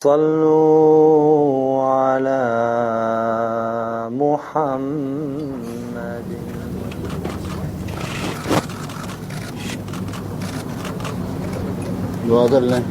صلوا على محمد. دعا کر لیں.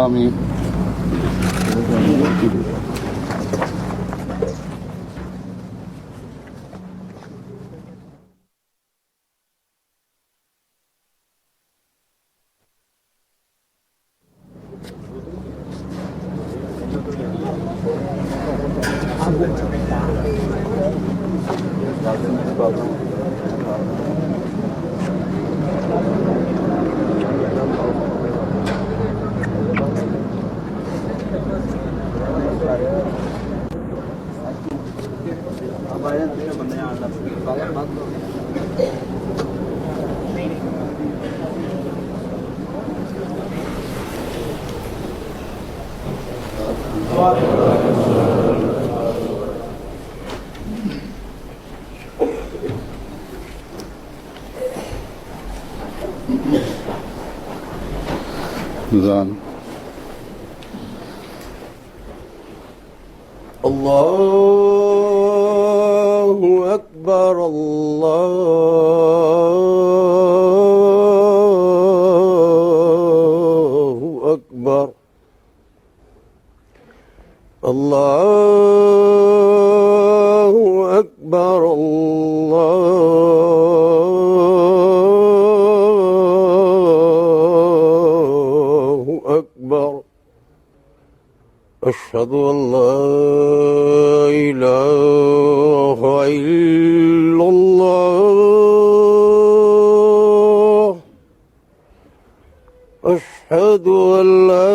آمین. اللہ اکبر اللہ اکبر اللہ اکبر اللہ اکبر. اشہد ان لا الہ الا اللہ اشہد ان لا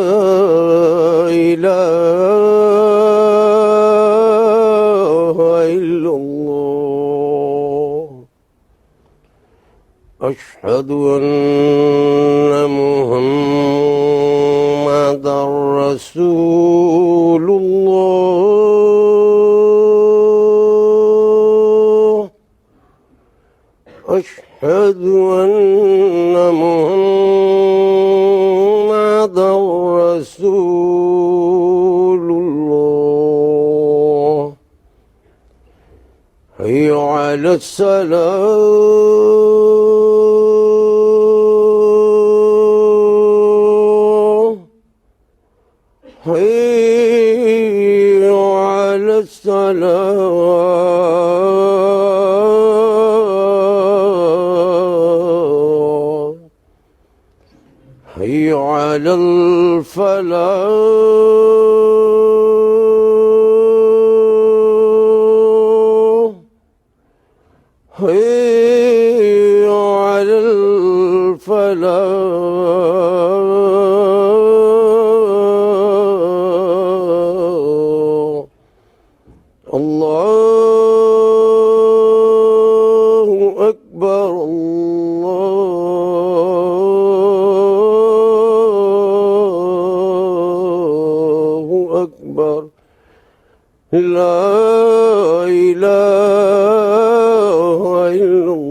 الہ الا اللہ اشہد ان محمدا رسول اللہ اشہد ان محمدا رسول اللہ. حی علی الصلاة حي على الصلاة حي على الفلاح حي على الفلاح. اللہ اکبر اللہ اکبر. لا الہ الا اللہ.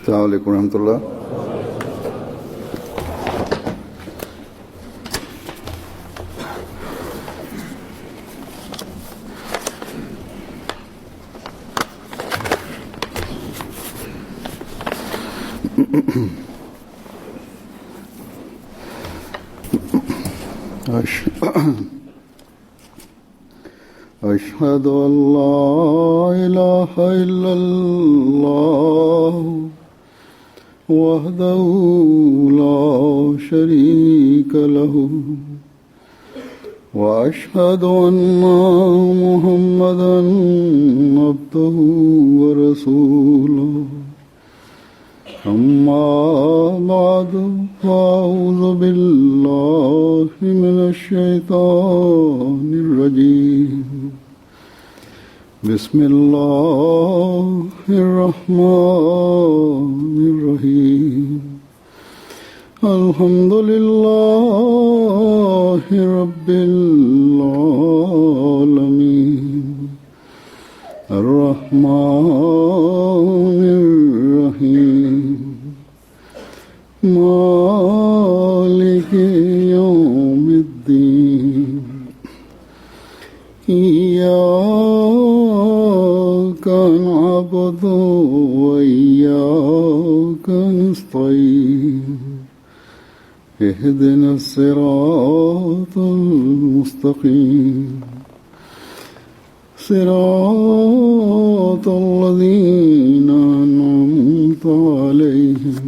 السلام علیکم ورحمۃ اللہ. أشهد أن لا إله إلا الله وحده لا شريك له وأشهد أن محمدا عبده ورسوله أما بعد فأعوذ بالله من الشيطان الرجيم بسم الله الرحمن الرحيم الحمد لله رب العالمين الرحمن الرحيم مالك يوم الدين إياك نعبد وإياك نستعين اهدنا الصراط المستقيم صراط الذين أنعمت عليهم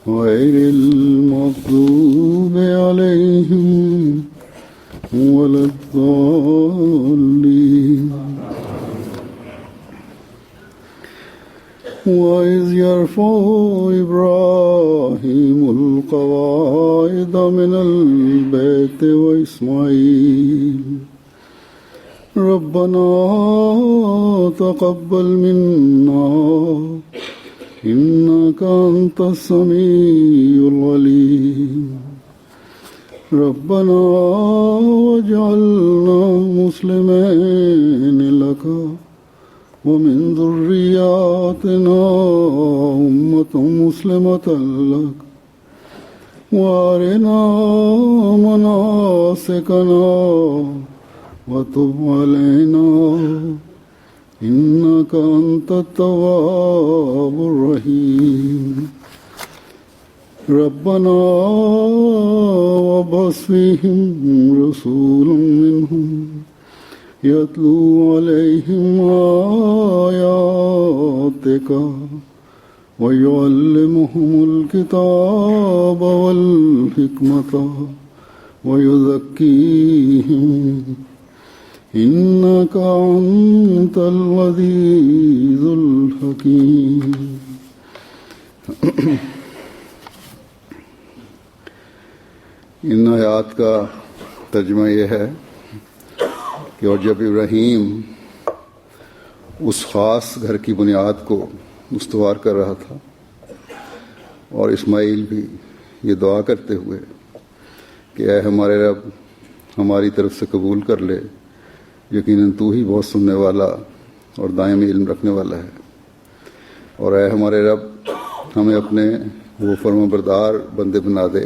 غير المغضوب عليهم ولا الضالين وإذ يرفع إبراهيم القواعد من البيت وإسماعيل ربنا تقبل منا إنك أنت السميع العليم ربنا واجعلنا مسلمين لك ومن ذرياتنا أمة مسلمة لك وأرنا مناسكنا وتب علينا إنك أنت التواب الرحيم ربنا وابعث فيهم رسولا منهم يتلو عليهم آياتك ويعلمهم الكتاب والحكمة ويزكيهم إنك أنت العزيز الحكيم ان آیات کا ترجمہ یہ ہے کہ اور جب ابراہیم اس خاص گھر کی بنیاد کو استوار کر رہا تھا اور اسماعیل بھی یہ دعا کرتے ہوئے کہ اے ہمارے رب ہماری طرف سے قبول کر لے، یقیناً تو ہی بہت سننے والا اور دائمی علم رکھنے والا ہے، اور اے ہمارے رب ہمیں اپنے وہ فرمانبردار بندے بنا دے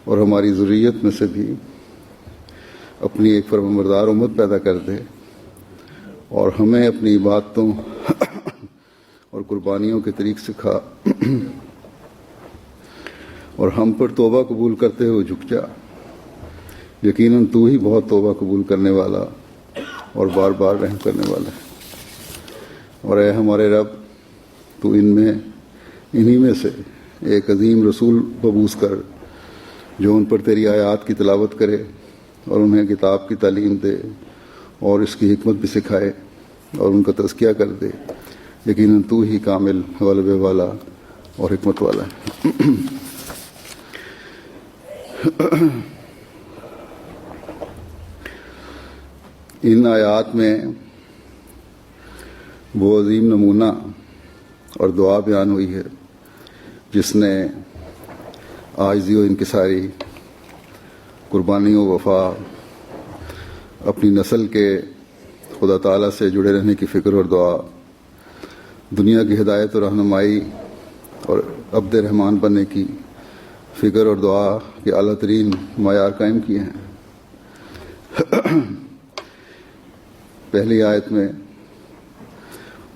اور ہماری ذریت میں سے بھی اپنی ایک فرمانبردار امت پیدا کر دے، اور ہمیں اپنی عبادتوں اور قربانیوں کے طریق سکھا، اور ہم پر توبہ قبول کرتے ہوئے جھک جا، یقیناً تو ہی بہت توبہ قبول کرنے والا اور بار بار رحم کرنے والا ہے، اور اے ہمارے رب تو انہی میں سے ایک عظیم رسول مبعوث کر جو ان پر تیری آیات کی تلاوت کرے اور انہیں کتاب کی تعلیم دے اور اس کی حکمت بھی سکھائے اور ان کا تزکیہ کر دے، یقیناً تو ہی کامل غلبے والا اور حکمت والا ہے۔ ان آیات میں وہ عظیم نمونہ اور دعا بیان ہوئی ہے جس نے عاجزی و انکساری، قربانی و وفا، اپنی نسل کے خدا تعالیٰ سے جڑے رہنے کی فکر اور دعا، دنیا کی ہدایت و رہنمائی اور عبد رحمان بننے کی فکر اور دعا کے اعلیٰ ترین معیار قائم کیے ہیں۔ پہلی آیت میں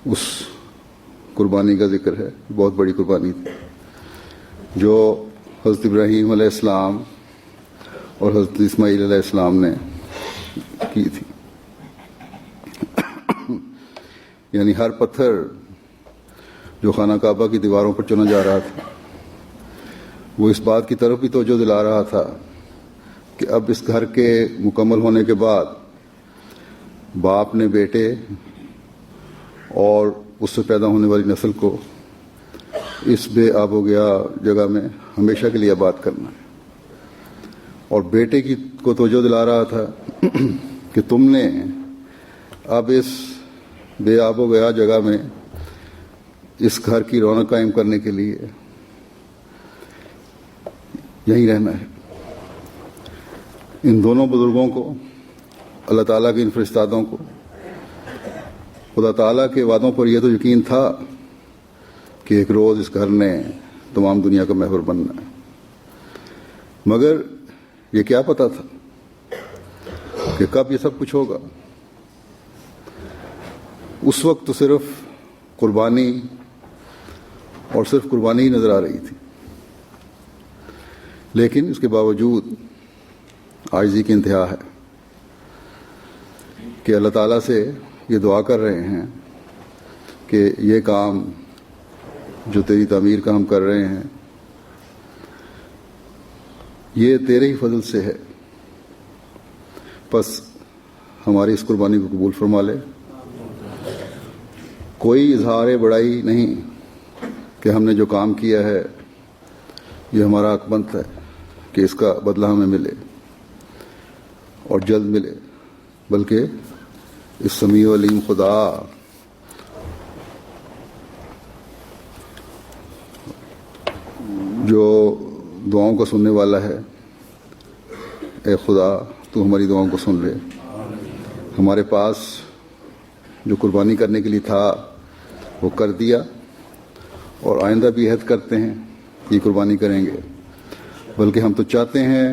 اس قربانی کا ذکر ہے، بہت بڑی قربانی تھی جو حضرت ابراہیم علیہ السلام اور حضرت اسماعیل علیہ السلام نے کی تھی۔ یعنی ہر پتھر جو خانہ کعبہ کی دیواروں پر چنا جا رہا تھا، وہ اس بات کی طرف بھی توجہ دلا رہا تھا کہ اب اس گھر کے مکمل ہونے کے بعد باپ نے بیٹے اور اس سے پیدا ہونے والی نسل کو اس بے آب و گیا جگہ میں ہمیشہ کے لیے آباد کرنا ہے، اور بیٹے کو توجہ دلا رہا تھا کہ تم نے اب اس بے آب و گیا جگہ میں اس گھر کی رونق قائم کرنے کے لیے یہیں رہنا ہے۔ ان دونوں بزرگوں کو، اللہ تعالیٰ کے ان فرشتادوں کو، خدا تعالیٰ کے وعدوں پر یہ تو یقین تھا کہ ایک روز اس گھر نے تمام دنیا کا محور بننا ہے، مگر یہ کیا پتا تھا کہ کب یہ سب کچھ ہوگا۔ اس وقت تو صرف قربانی اور صرف قربانی ہی نظر آ رہی تھی، لیکن اس کے باوجود عاجزی کی انتہا ہے کہ اللہ تعالیٰ سے یہ دعا کر رہے ہیں کہ یہ کام جو تیری تعمیر کا ہم کر رہے ہیں یہ تیرے ہی فضل سے ہے، پس ہماری اس قربانی کو قبول فرما لے۔ کوئی اظہار بڑائی نہیں کہ ہم نے جو کام کیا ہے یہ ہمارا حق بنتا ہے کہ اس کا بدلہ ہمیں ملے اور جلد ملے، بلکہ اس سمیع و علیم خدا جو دعاؤں کو سننے والا ہے، اے خدا تو ہماری دعاؤں کو سن لے۔ ہمارے پاس جو قربانی کرنے کے لیے تھا وہ کر دیا، اور آئندہ بھی عہد کرتے ہیں کہ قربانی کریں گے، بلکہ ہم تو چاہتے ہیں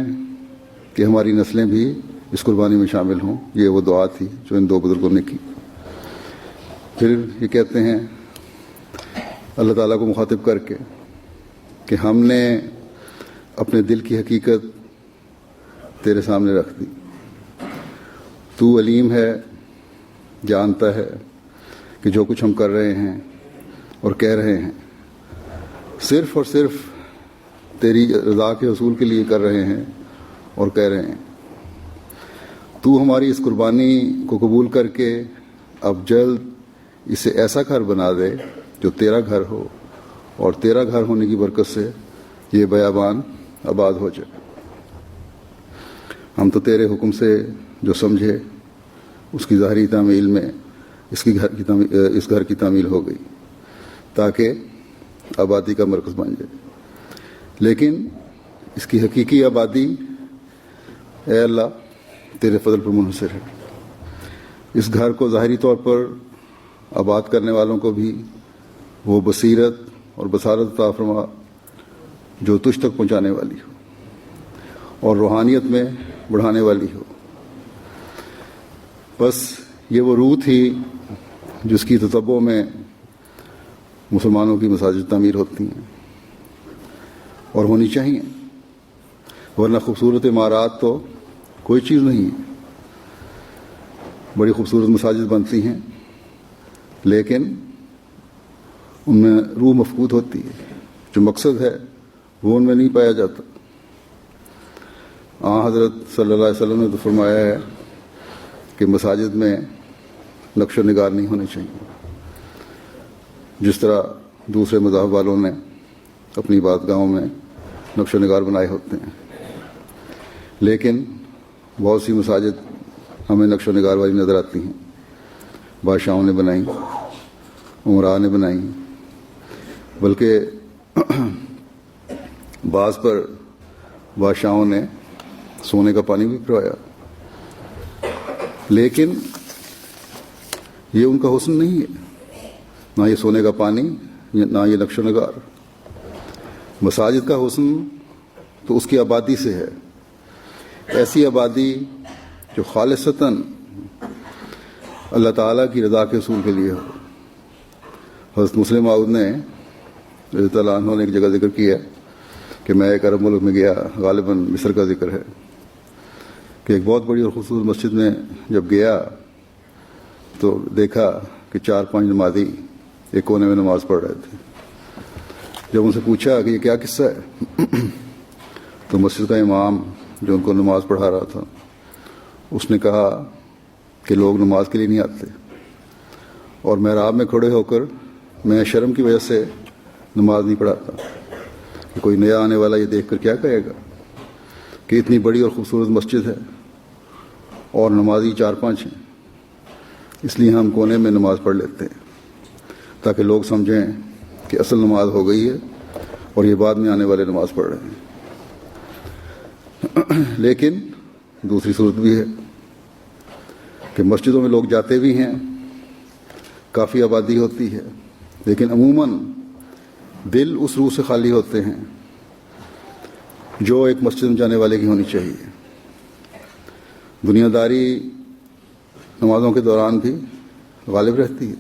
کہ ہماری نسلیں بھی اس قربانی میں شامل ہوں۔ یہ وہ دعا تھی جو ان دو بزرگوں نے کی۔ پھر یہ کہتے ہیں اللہ تعالیٰ کو مخاطب کر کے کہ ہم نے اپنے دل کی حقیقت تیرے سامنے رکھ دی، تو علیم ہے، جانتا ہے کہ جو کچھ ہم کر رہے ہیں اور کہہ رہے ہیں صرف اور صرف تیری رضا کے حصول کے لیے کر رہے ہیں اور کہہ رہے ہیں۔ تو ہماری اس قربانی کو قبول کر کے اب جلد اسے ایسا گھر بنا دے جو تیرا گھر ہو، اور تیرا گھر ہونے کی برکت سے یہ بیابان آباد ہو جائے۔ ہم تو تیرے حکم سے جو سمجھے اس کی ظاہری تعمیل میں اس گھر کی تعمیل ہو گئی تاکہ آبادی کا مرکز بن جائے، لیکن اس کی حقیقی آبادی اے اللہ تیرے فضل پر منحصر ہے۔ اس گھر کو ظاہری طور پر آباد کرنے والوں کو بھی وہ بصیرت اور بصارت عطا فرما جو تجھ تک پہنچانے والی ہو اور روحانیت میں بڑھانے والی ہو۔ بس یہ وہ روح تھی جس کی تتبع میں مسلمانوں کی مساجد تعمیر ہوتی ہیں اور ہونی چاہیے، ورنہ خوبصورت عمارات تو کوئی چیز نہیں ہے۔ بڑی خوبصورت مساجد بنتی ہیں لیکن ان میں روح مفقود ہوتی ہے، جو مقصد ہے وہ ان میں نہیں پایا جاتا۔ حضرت صلی اللہ علیہ وسلم نے تو فرمایا ہے کہ مساجد میں نقش و نگار نہیں ہونے چاہیے، جس طرح دوسرے مذاہب والوں نے اپنی عبادتگاہوں میں نقش و نگار بنائے ہوتے ہیں، لیکن بہت سی مساجد ہمیں نقش و نگار والی نظر آتی ہیں۔ بادشاہوں نے بنائی، عمراء نے بنائی، بلکہ بعض پر بادشاہوں نے سونے کا پانی بھی پھروایا، لیکن یہ ان کا حسن نہیں ہے، نہ یہ سونے کا پانی نہ یہ نقش و نگار۔ مساجد کا حسن تو اس کی آبادی سے ہے، ایسی آبادی جو خالصتاً اللہ تعالیٰ کی رضا کے حصول کے لیے ہو۔ حضرت مسلم موعود نے رضی اللہ عنہ نے ایک جگہ ذکر کیا کہ میں ایک عرب ملک میں گیا، غالباً مصر کا ذکر ہے، کہ ایک بہت بڑی اور خوبصورت مسجد میں جب گیا تو دیکھا کہ 4-5 نمازی ایک کونے میں نماز پڑھ رہے تھے. جب ان سے پوچھا کہ یہ کیا قصہ ہے تو مسجد کا امام جو ان کو نماز پڑھا رہا تھا اس نے کہا کہ لوگ نماز کے لیے نہیں آتے اور محراب میں کھڑے ہو کر میں شرم کی وجہ سے نماز نہیں پڑھاتا کہ کوئی نیا آنے والا یہ دیکھ کر کیا کہے گا کہ اتنی بڑی اور خوبصورت مسجد ہے اور نمازی 4-5 ہیں. اس لیے ہم کونے میں نماز پڑھ لیتے ہیں تاکہ لوگ سمجھیں کہ اصل نماز ہو گئی ہے اور یہ بعد میں آنے والے نماز پڑھ رہے ہیں. لیکن دوسری صورت بھی ہے کہ مسجدوں میں لوگ جاتے بھی ہیں, کافی آبادی ہوتی ہے, لیکن عموماً دل اس روح سے خالی ہوتے ہیں جو ایک مسجد میں جانے والے کی ہونی چاہیے. دنیا داری نمازوں کے دوران بھی غالب رہتی ہے,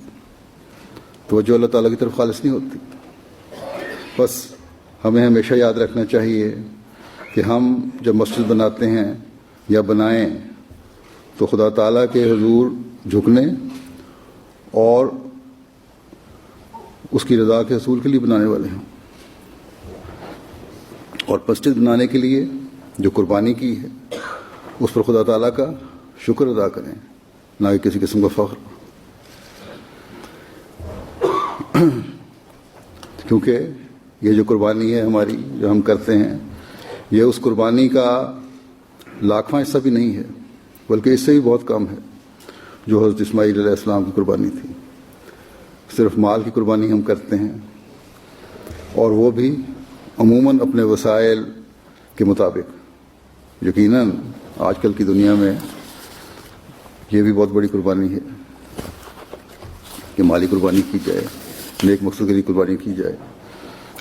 توجہ اللہ تعالیٰ کی طرف خالص نہیں ہوتی. بس ہمیں ہمیشہ یاد رکھنا چاہیے کہ ہم جب مسجد بناتے ہیں یا بنائیں تو خدا تعالیٰ کے حضور جھکنے اور اس کی رضا کے حصول کے لیے بنانے والے ہوں, اور مسجد بنانے کے لیے جو قربانی کی ہے اس پر خدا تعالیٰ کا شکر ادا کریں, نہ کہ کسی قسم کا فخر. کیونکہ یہ جو قربانی ہے ہماری جو ہم کرتے ہیں یہ اس قربانی کا لاکھواں حصہ بھی نہیں ہے, بلکہ اس سے بھی بہت کم ہے جو حضرت اسماعیل علیہ السلام کی قربانی تھی. صرف مال کی قربانی ہم کرتے ہیں اور وہ بھی عموماً اپنے وسائل کے مطابق. یقیناً آج کل کی دنیا میں یہ بھی بہت بڑی قربانی ہے کہ مالی قربانی کی جائے, نیک مقصد کے لیے قربانی کی جائے,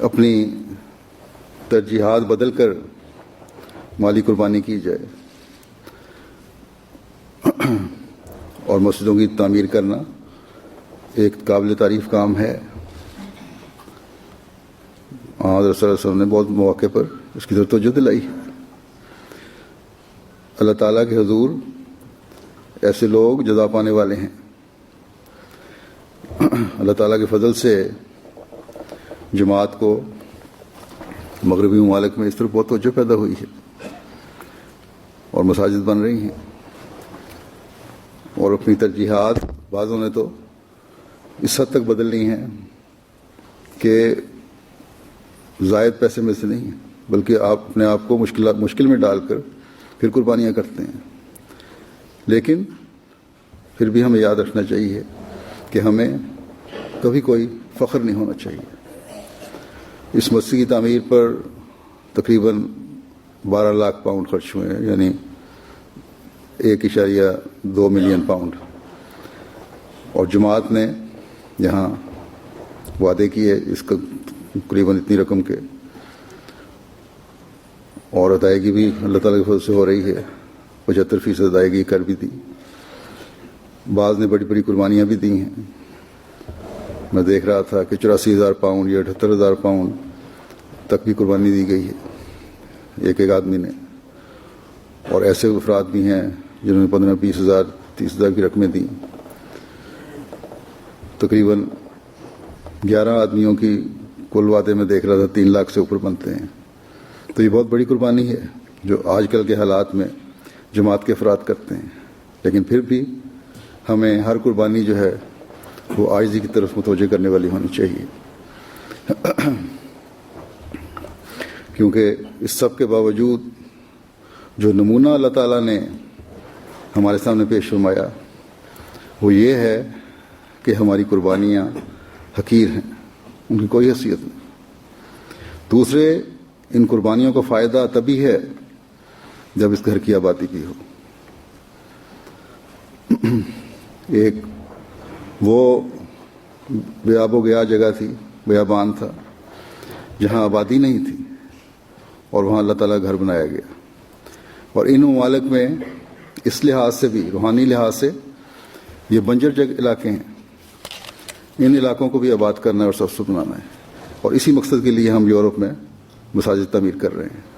اپنی ترجیحات بدل کر مالی قربانی کی جائے. اور مسجدوں کی تعمیر کرنا ایک قابل تعریف کام ہے. حضرت صلی اللہ علیہ وسلم نے بہت مواقع پر اس کی طرف توجہ دلائی ہے. اللہ تعالیٰ کے حضور ایسے لوگ جزا پانے والے ہیں. اللہ تعالیٰ کے فضل سے جماعت کو مغربی ممالک میں اس طرح بہت توجہ پیدا ہوئی ہے اور مساجد بن رہی ہیں, اور اپنی ترجیحات بعضوں نے تو اس حد تک بدل لی ہیں کہ زائد پیسے میں سے نہیں ہیں, بلکہ آپ اپنے آپ کو مشکل میں ڈال کر پھر قربانیاں کرتے ہیں. لیکن پھر بھی ہمیں یاد رکھنا چاہیے کہ ہمیں کبھی کوئی فخر نہیں ہونا چاہیے. اس مسجد کی تعمیر پر تقریباً 12 لاکھ پاؤنڈ خرچ ہوئے ہیں, یعنی 1.2 ملین پاؤنڈ. اور جماعت نے یہاں وعدے کیے اس کا تقریباً اتنی رقم کے, اور ادائیگی بھی اللہ تعالیٰ کے فضل سے ہو رہی ہے. 75% ادائیگی کر بھی دی. بعض نے بڑی بڑی قربانیاں بھی دی ہیں. میں دیکھ رہا تھا کہ 84,000 پاؤنڈ یا 78,000 پاؤنڈ تک بھی قربانی دی گئی ہے ایک آدمی نے. اور ایسے افراد بھی ہیں جنہوں نے 15,000 20,000 30,000 کی رقمیں دیں. تقریباً 11 آدمیوں کی کل وعدے میں دیکھ رہا تھا 3 لاکھ سے اوپر بنتے ہیں. تو یہ بہت بڑی قربانی ہے جو آج کل کے حالات میں جماعت کے افراد کرتے ہیں. لیکن پھر بھی ہمیں ہر قربانی جو ہے وہ عاجزی کی طرف متوجہ کرنے والی ہونی چاہیے, کیونکہ اس سب کے باوجود جو نمونہ اللہ تعالیٰ نے ہمارے سامنے پیش فرمایا وہ یہ ہے کہ ہماری قربانیاں حقیر ہیں, ان کی کوئی حیثیت نہیں. دوسرے, ان قربانیوں کا فائدہ تبھی ہے جب اس گھر کی آبادی بھی ہو. ایک وہ بے آب و گیا جگہ تھی, بیابان تھا, جہاں آبادی نہیں تھی, اور وہاں اللہ تعالیٰ گھر بنایا گیا. اور ان ممالک میں اس لحاظ سے بھی, روحانی لحاظ سے, یہ بنجر علاقے ہیں. ان علاقوں کو بھی آباد کرنا ہے اور سرسبز بنانا ہے, اور اسی مقصد کے لیے ہم یورپ میں مساجد تعمیر کر رہے ہیں.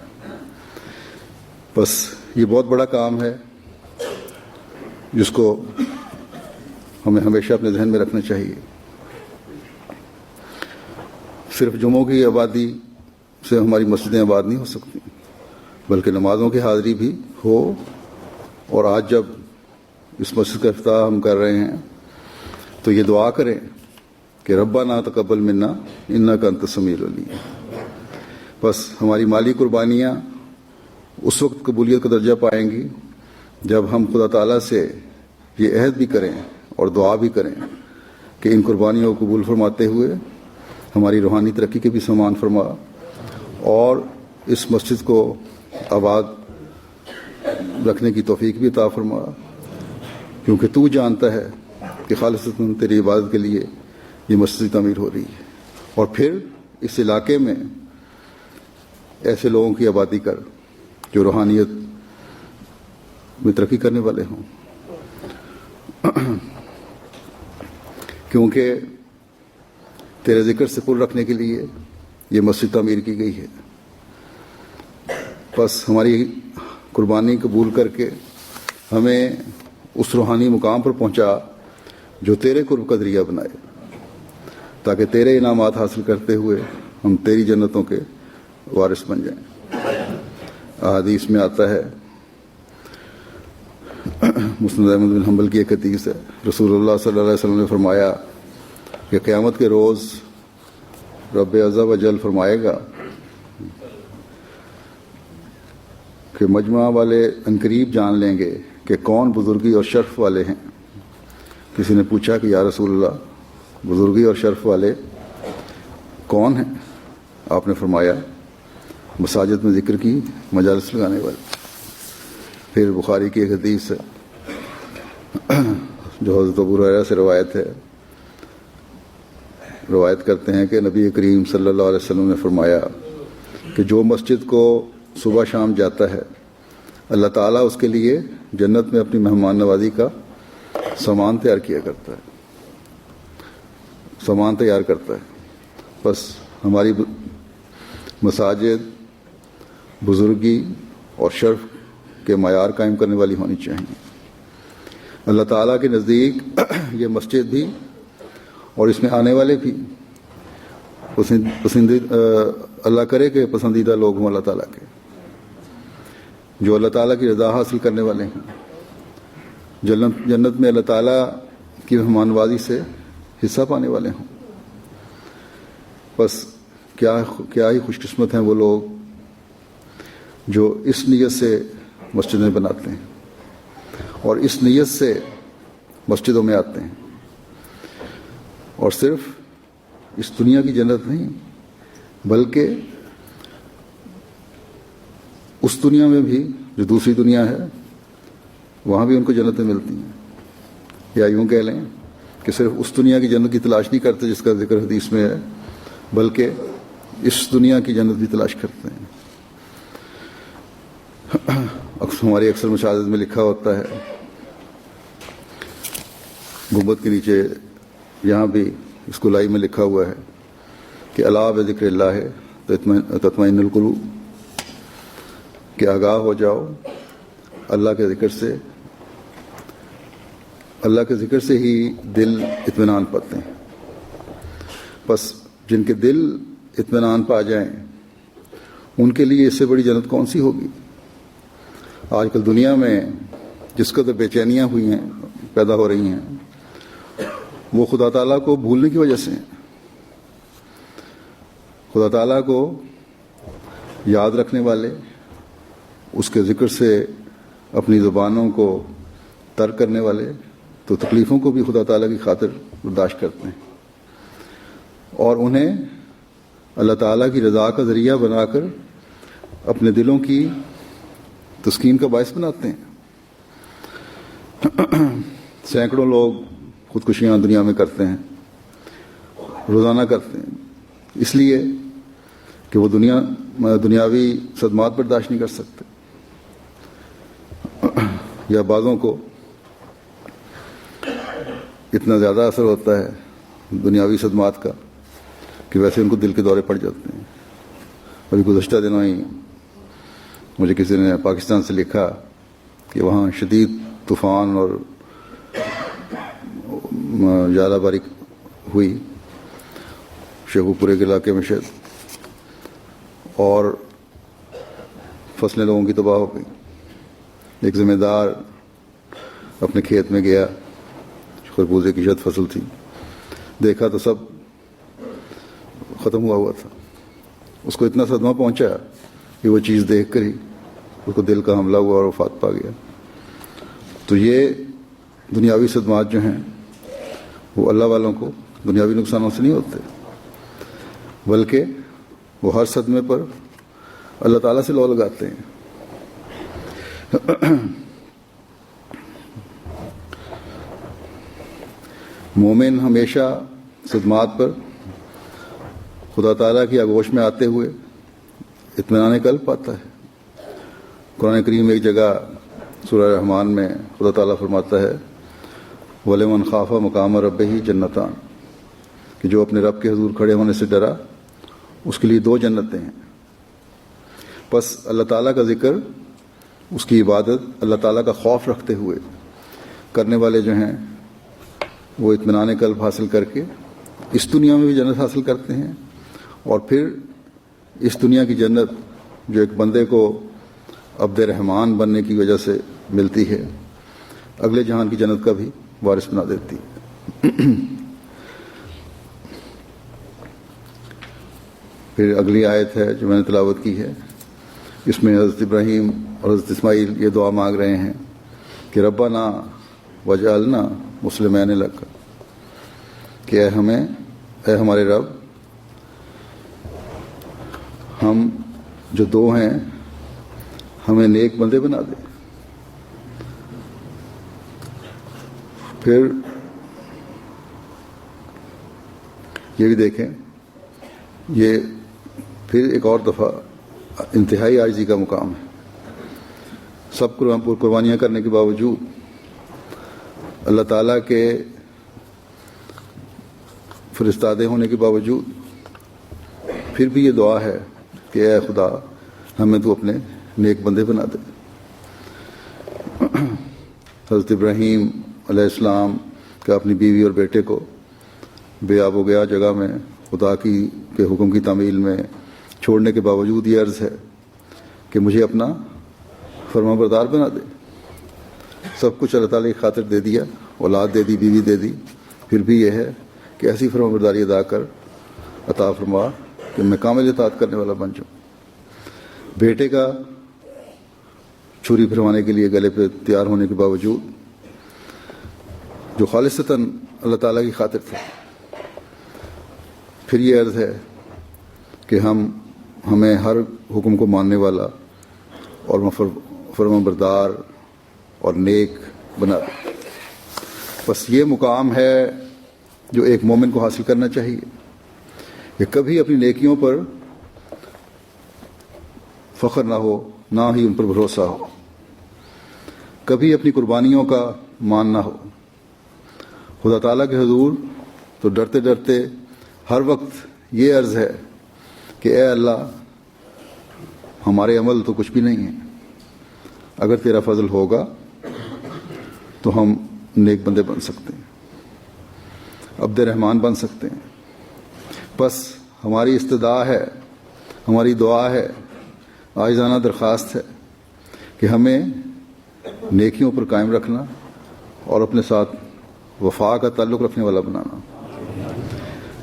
بس یہ بہت بڑا کام ہے جس کو ہمیں ہمیشہ اپنے ذہن میں رکھنا چاہیے صرف جمعوں کی آبادی سے ہماری مسجدیں آباد نہیں ہو سکتی، بلکہ نمازوں کی حاضری بھی ہو. اور آج جب اس مسجد کا افتتاح ہم کر رہے ہیں تو یہ دعا کریں کہ ربنا تقبل منا انک انت السمیع العلیم. بس ہماری مالی قربانیاں اس وقت قبولیت کا درجہ پائیں گی جب ہم خدا تعالیٰ سے یہ عہد بھی کریں اور دعا بھی کریں کہ ان قربانیوں کو قبول فرماتے ہوئے ہماری روحانی ترقی کے بھی سامان فرما اور اس مسجد کو آباد رکھنے کی توفیق بھی عطا فرما، کیونکہ تو جانتا ہے کہ خالصتاً تیری عبادت کے لیے یہ مسجد تعمیر ہو رہی ہے. اور پھر اس علاقے میں ایسے لوگوں کی آبادی کر جو روحانیت میں ترقی کرنے والے ہوں، کیونکہ تیرے ذکر سے پر رکھنے کے لیے یہ مسجد تعمیر کی گئی ہے. بس ہماری قربانی قبول کر کے ہمیں اس روحانی مقام پر پہنچا جو تیرے قرب کا ذریعہ بنائے، تاکہ تیرے انعامات حاصل کرتے ہوئے ہم تیری جنتوں کے وارث بن جائیں. احادیث میں آتا ہے، مسند احمد بن حنبل کی ایک حدیث ہے، رسول اللہ صلی اللہ علیہ وسلم نے فرمایا کہ قیامت کے روز رب عز و جل فرمائے گا کہ مجمع والے عنقریب جان لیں گے کہ کون بزرگی اور شرف والے ہیں. کسی نے پوچھا کہ یا رسول اللہ، بزرگی اور شرف والے کون ہیں؟ آپ نے فرمایا مساجد میں ذکر کی مجالس لگانے والے. پھر بخاری کی ایک حدیث ہے جو حضرت ابو ہریرہ سے روایت کرتے ہیں کہ نبی کریم صلی اللہ علیہ وسلم نے فرمایا کہ جو مسجد کو صبح شام جاتا ہے اللہ تعالیٰ اس کے لیے جنت میں اپنی مہمان نوازی کا سامان تیار کرتا ہے. بس ہماری مساجد بزرگی اور شرف کے معیار قائم کرنے والی ہونی چاہیے. اللہ تعالیٰ کے نزدیک یہ مسجد بھی اور اس میں آنے والے بھی اللہ کرے کہ پسندیدہ لوگ ہوں اللہ تعالیٰ کے، جو اللہ تعالیٰ کی رضا حاصل کرنے والے ہیں، جنت میں اللہ تعالیٰ کی مہمان نوازی سے حصہ پانے والے ہوں. بس کیا ہی خوش قسمت ہیں وہ لوگ جو اس نیت سے مسجدیں بناتے ہیں اور اس نیت سے مسجدوں میں آتے ہیں، اور صرف اس دنیا کی جنت نہیں بلکہ اس دنیا میں بھی جو دوسری دنیا ہے وہاں بھی ان کو جنتیں ملتی ہیں. یا یوں کہہ لیں کہ صرف اس دنیا کی جنت کی تلاش نہیں کرتے جس کا ذکر حدیث میں ہے، بلکہ اس دنیا کی جنت بھی تلاش کرتے ہیں. ہماری اکثر مشاہدات میں لکھا ہوتا ہے، گنبد کے نیچے یہاں بھی اس گلائی میں لکھا ہوا ہے کہ الا بذکر اللہ تطمئن القلوب، کہ آگاہ ہو جاؤ اللہ کے ذکر سے ہی دل اطمینان پاتے ہیں. بس جن کے دل اطمینان پا جائیں ان کے لیے اس سے بڑی جنت کون سی ہوگی. آج کل دنیا میں جس قدر بے چینیاں ہوئی ہیں، پیدا ہو رہی ہیں، وہ خدا تعالیٰ کو بھولنے کی وجہ سے ہیں. خدا تعالیٰ کو یاد رکھنے والے اس کے ذکر سے اپنی زبانوں کو ترک کرنے والے تو تکلیفوں کو بھی خدا تعالیٰ کی خاطر برداشت کرتے ہیں اور انہیں اللہ تعالیٰ کی رضا کا ذریعہ بنا کر اپنے دلوں کی تسکین کا باعث بناتے ہیں. سینکڑوں لوگ خودکشیاں دنیا میں کرتے ہیں، روزانہ کرتے ہیں، اس لیے کہ وہ دنیاوی صدمات برداشت نہیں کر سکتے، یا بعضوں کو اتنا زیادہ اثر ہوتا ہے دنیاوی صدمات کا کہ ویسے ان کو دل کے دورے پڑ جاتے ہیں. ابھی گزشتہ دنوں ہی مجھے کسی نے پاکستان سے لکھا کہ وہاں شدید طوفان اور ژالہ باری ہوئی، شیخو پورے کے علاقے میں شاید، اور فصلیں لوگوں کی تباہ ہو گئی. ایک ذمہ دار اپنے کھیت میں گیا، خربوزے کی شاید فصل تھی، دیکھا تو سب ختم ہوا تھا. اس کو اتنا صدمہ پہنچا کہ وہ چیز دیکھ کر ہی اس کو دل کا حملہ ہوا اور وفات پا گیا. تو یہ دنیاوی صدمات جو ہیں وہ اللہ والوں کو دنیاوی نقصانوں سے نہیں ہوتے، بلکہ وہ ہر صدمے پر اللہ تعالیٰ سے لو لگاتے ہیں. مومن ہمیشہ صدمات پر خدا تعالیٰ کی آغوش میں آتے ہوئے اطمینان قلب پاتا ہے. قرآن کریم ایک جگہ سورہ رحمان میں خدا تعالیٰ فرماتا ہے وَلِمَنْ خَافَ مَقَامَ رَبِّهِ جَنَّتَانِ، کہ جو اپنے رب کے حضور کھڑے ہونے سے ڈرا اس کے لیے 2 جنتیں ہیں. بس اللہ تعالیٰ کا ذکر، اس کی عبادت اللہ تعالیٰ کا خوف رکھتے ہوئے کرنے والے جو ہیں وہ اطمینان قلب حاصل کر کے اس دنیا میں بھی جنت حاصل کرتے ہیں، اور پھر اس دنیا کی جنت جو ایک بندے کو عبد رحمان بننے کی وجہ سے ملتی ہے، اگلے جہان کی جنت کا بھی وارث بنا دیتی ہے. پھر اگلی آیت ہے جو میں نے تلاوت کی ہے، اس میں حضرت ابراہیم اور حضرت اسماعیل یہ دعا مانگ رہے ہیں کہ ربنا وجعلنا مسلمین لک، کہ اے ہمارے رب، ہم جو 2 ہیں ہمیں نیک بندے بنا دے. پھر یہ بھی دیکھیں، یہ پھر ایک اور دفعہ انتہائی عاجزی کا مقام ہے. سب قربانیاں کرنے کے باوجود اللہ تعالیٰ کے فرستادے ہونے کے باوجود پھر بھی یہ دعا ہے کہ اے خدا ہمیں تو اپنے نیک بندے بنا دے. حضرت ابراہیم علیہ السلام کا اپنی بیوی اور بیٹے کو بے آب و گیا جگہ میں خدا کے حکم کی تعمیل میں چھوڑنے کے باوجود یہ عرض ہے کہ مجھے اپنا فرما بردار بنا دے. سب کچھ اللہ تعالیٰ کی خاطر دے دیا، اولاد دے دی، بیوی دے دی، پھر بھی یہ ہے کہ ایسی فرما برداری ادا کر عطا فرما کہ میں کامل اطاعت کرنے والا بن جاؤں. بیٹے کا چھری پھروانے کے لیے گلے پہ تیار ہونے کے باوجود جو خالصتاً اللہ تعالیٰ کی خاطر تھے، پھر یہ عرض ہے کہ ہمیں ہر حکم کو ماننے والا اور فرما بردار اور نیک بنا دے. بس یہ مقام ہے جو ایک مومن کو حاصل کرنا چاہیے کہ کبھی اپنی نیکیوں پر فخر نہ ہو، نہ ہی ان پر بھروسہ ہو، کبھی اپنی قربانیوں کا مان نہ ہو. خدا تعالیٰ کے حضور تو ڈرتے ڈرتے ہر وقت یہ عرض ہے کہ اے اللہ، ہمارے عمل تو کچھ بھی نہیں ہے، اگر تیرا فضل ہوگا تو ہم نیک بندے بن سکتے ہیں، عبد رحمان بن سکتے ہیں. بس ہماری استدعا ہے، ہماری دعا ہے، عاجزانہ درخواست ہے کہ ہمیں نیکیوں پر قائم رکھنا اور اپنے ساتھ وفا کا تعلق رکھنے والا بنانا،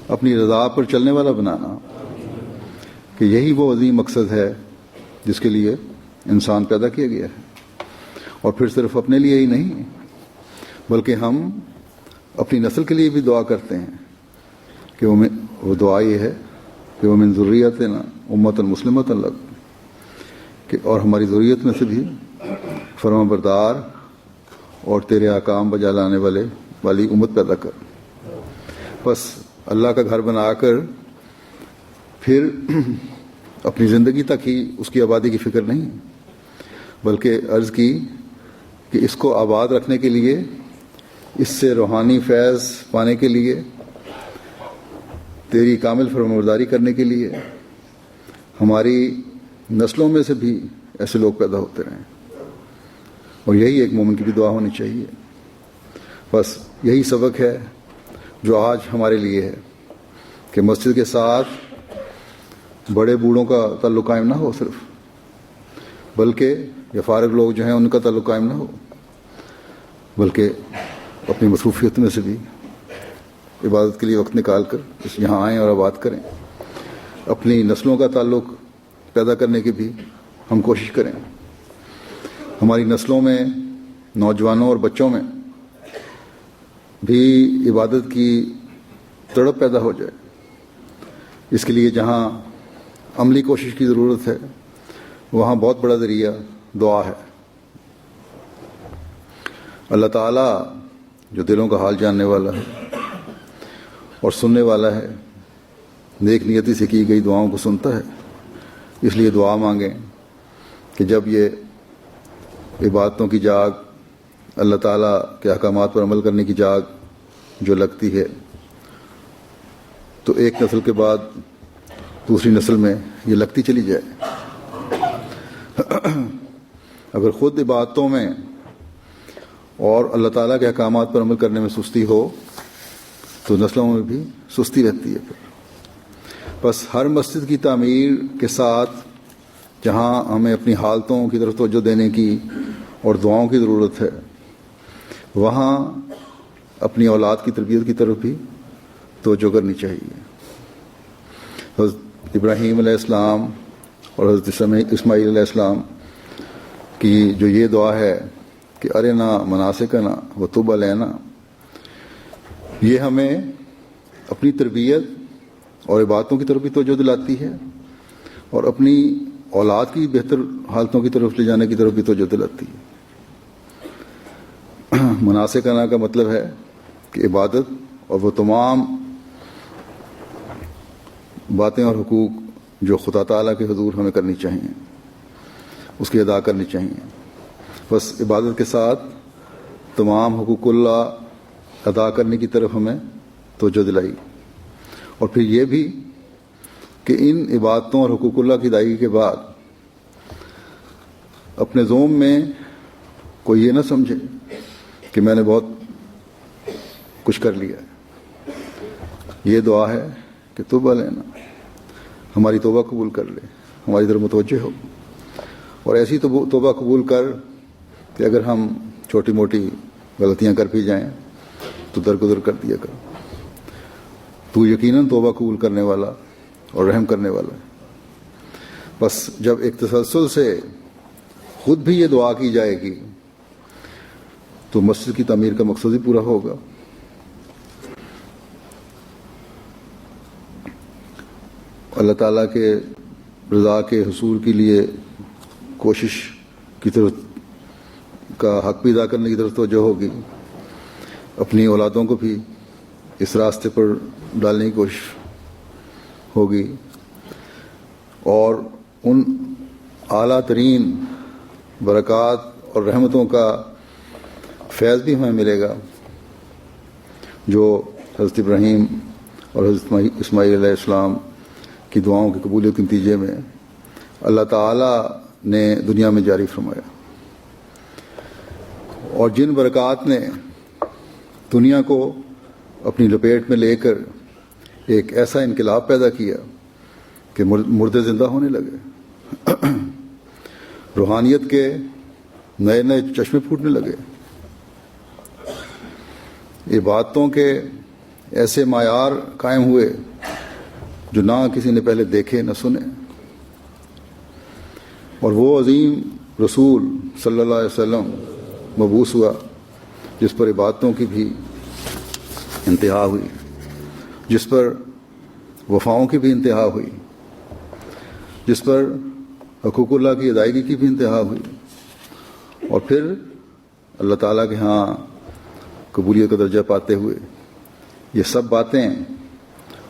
اپنی رضا پر چلنے والا بنانا، کہ یہی وہ عظیم مقصد ہے جس کے لیے انسان پیدا کیا گیا ہے. اور پھر صرف اپنے لیے ہی نہیں بلکہ ہم اپنی نسل کے لیے بھی دعا کرتے ہیں کہ وہ دعا یہ ہے کہ وہ من ذریتنا امۃ مسلمۃ لک، کہ اور ہماری ذریت میں سے بھی فرما بردار اور تیرے احکام بجا لانے والی امت پیدا کر. بس اللہ کا گھر بنا کر پھر اپنی زندگی تک ہی اس کی آبادی کی فکر نہیں، بلکہ عرض کی کہ اس کو آباد رکھنے کے لیے، اس سے روحانی فیض پانے کے لیے، تیری کامل فرمانبرداری کرنے کے لیے ہماری نسلوں میں سے بھی ایسے لوگ پیدا ہوتے رہیں. اور یہی ایک مومن کی بھی دعا ہونی چاہیے. بس یہی سبق ہے جو آج ہمارے لیے ہے کہ مسجد کے ساتھ بڑے بوڑھوں کا تعلق قائم نہ ہو صرف، بلکہ یا فارغ لوگ جو ہیں ان کا تعلق قائم نہ ہو، بلکہ اپنی مصروفیت میں سے بھی عبادت کے لیے وقت نکال کر یہاں آئیں اور آباد کریں. اپنی نسلوں کا تعلق پیدا کرنے کی بھی ہم کوشش کریں. ہماری نسلوں میں، نوجوانوں اور بچوں میں بھی عبادت کی تڑپ پیدا ہو جائے. اس کے لیے جہاں عملی کوشش کی ضرورت ہے وہاں بہت بڑا ذریعہ دعا ہے. اللہ تعالیٰ جو دلوں کا حال جاننے والا ہے اور سننے والا ہے، نیک نیتی سے کی گئی دعاؤں کو سنتا ہے. اس لیے دعا مانگیں کہ جب یہ عبادتوں کی جاگ، اللہ تعالیٰ کے احکامات پر عمل کرنے کی جاگ جو لگتی ہے، تو ایک نسل کے بعد دوسری نسل میں یہ لگتی چلی جائے. اگر خود عبادتوں میں اور اللہ تعالیٰ کے احکامات پر عمل کرنے میں سستی ہو تو نسلوں میں بھی سستی رہتی ہے. بس ہر مسجد کی تعمیر کے ساتھ جہاں ہمیں اپنی حالتوں کی طرف توجہ دینے کی اور دعاؤں کی ضرورت ہے، وہاں اپنی اولاد کی تربیت کی طرف بھی توجہ کرنی چاہیے. حضرت ابراہیم علیہ السلام اور حضرت اسماعیل علیہ السلام کی جو یہ دعا ہے کہ ارنا مناسکنا وتب علینا، یہ ہمیں اپنی تربیت اور عبادتوں کی طرف بھی توجہ دلاتی ہے اور اپنی اولاد کی بہتر حالتوں کی طرف لے جانے کی طرف بھی توجہ دلاتی ہے. مناسکنا کا مطلب ہے کہ عبادت اور وہ تمام باتیں اور حقوق جو خدا تعالیٰ کے حضور ہمیں کرنی چاہیے اس کی ادا کرنی چاہیے. بس عبادت کے ساتھ تمام حقوق اللہ ادا کرنے کی طرف ہمیں توجہ دلائی، اور پھر یہ بھی کہ ان عبادتوں اور حقوق اللہ کی ادائیگی کے بعد اپنے ذوم میں کوئی یہ نہ سمجھے کہ میں نے بہت کچھ کر لیا ہے. یہ دعا ہے کہ توبہ لینا، ہماری توبہ قبول کر لے، ہماری طرف متوجہ ہو، اور ایسی توبہ قبول کر کہ اگر ہم چھوٹی موٹی غلطیاں کر بھی جائیں تو درگزر کر دیا کر. تو یقیناً توبہ قبول کرنے والا اور رحم کرنے والا ہے. بس جب ایک تسلسل سے خود بھی یہ دعا کی جائے گی تو مسجد کی تعمیر کا مقصد ہی پورا ہوگا. اللہ تعالیٰ کے رضا کے حصول کے لیے کوشش کی طرف کا حق بھی ادا کرنے کی طرف توجہ ہوگی. اپنی اولادوں کو بھی اس راستے پر ڈالنے کی کوشش ہوگی، اور ان اعلیٰ ترین برکات اور رحمتوں کا فیض بھی ہمیں ملے گا جو حضرت ابراہیم اور حضرت اسماعیل علیہ السلام کی دعاؤں کی قبولیت کے نتیجے میں اللہ تعالیٰ نے دنیا میں جاری فرمایا. اور جن برکات نے دنیا کو اپنی لپیٹ میں لے کر ایک ایسا انقلاب پیدا کیا کہ مردے زندہ ہونے لگے، روحانیت کے نئے نئے چشمے پھوٹنے لگے، عبادتوں کے ایسے معیار قائم ہوئے جو نہ کسی نے پہلے دیکھے نہ سنے، اور وہ عظیم رسول صلی اللہ علیہ وسلم مبعوث ہوا جس پر عبادتوں کی بھی انتہا ہوئی، جس پر وفاؤں کی بھی انتہا ہوئی، جس پر حقوق اللہ کی ادائیگی کی بھی انتہا ہوئی، اور پھر اللہ تعالیٰ کے ہاں قبولیت کا درجہ پاتے ہوئے یہ سب باتیں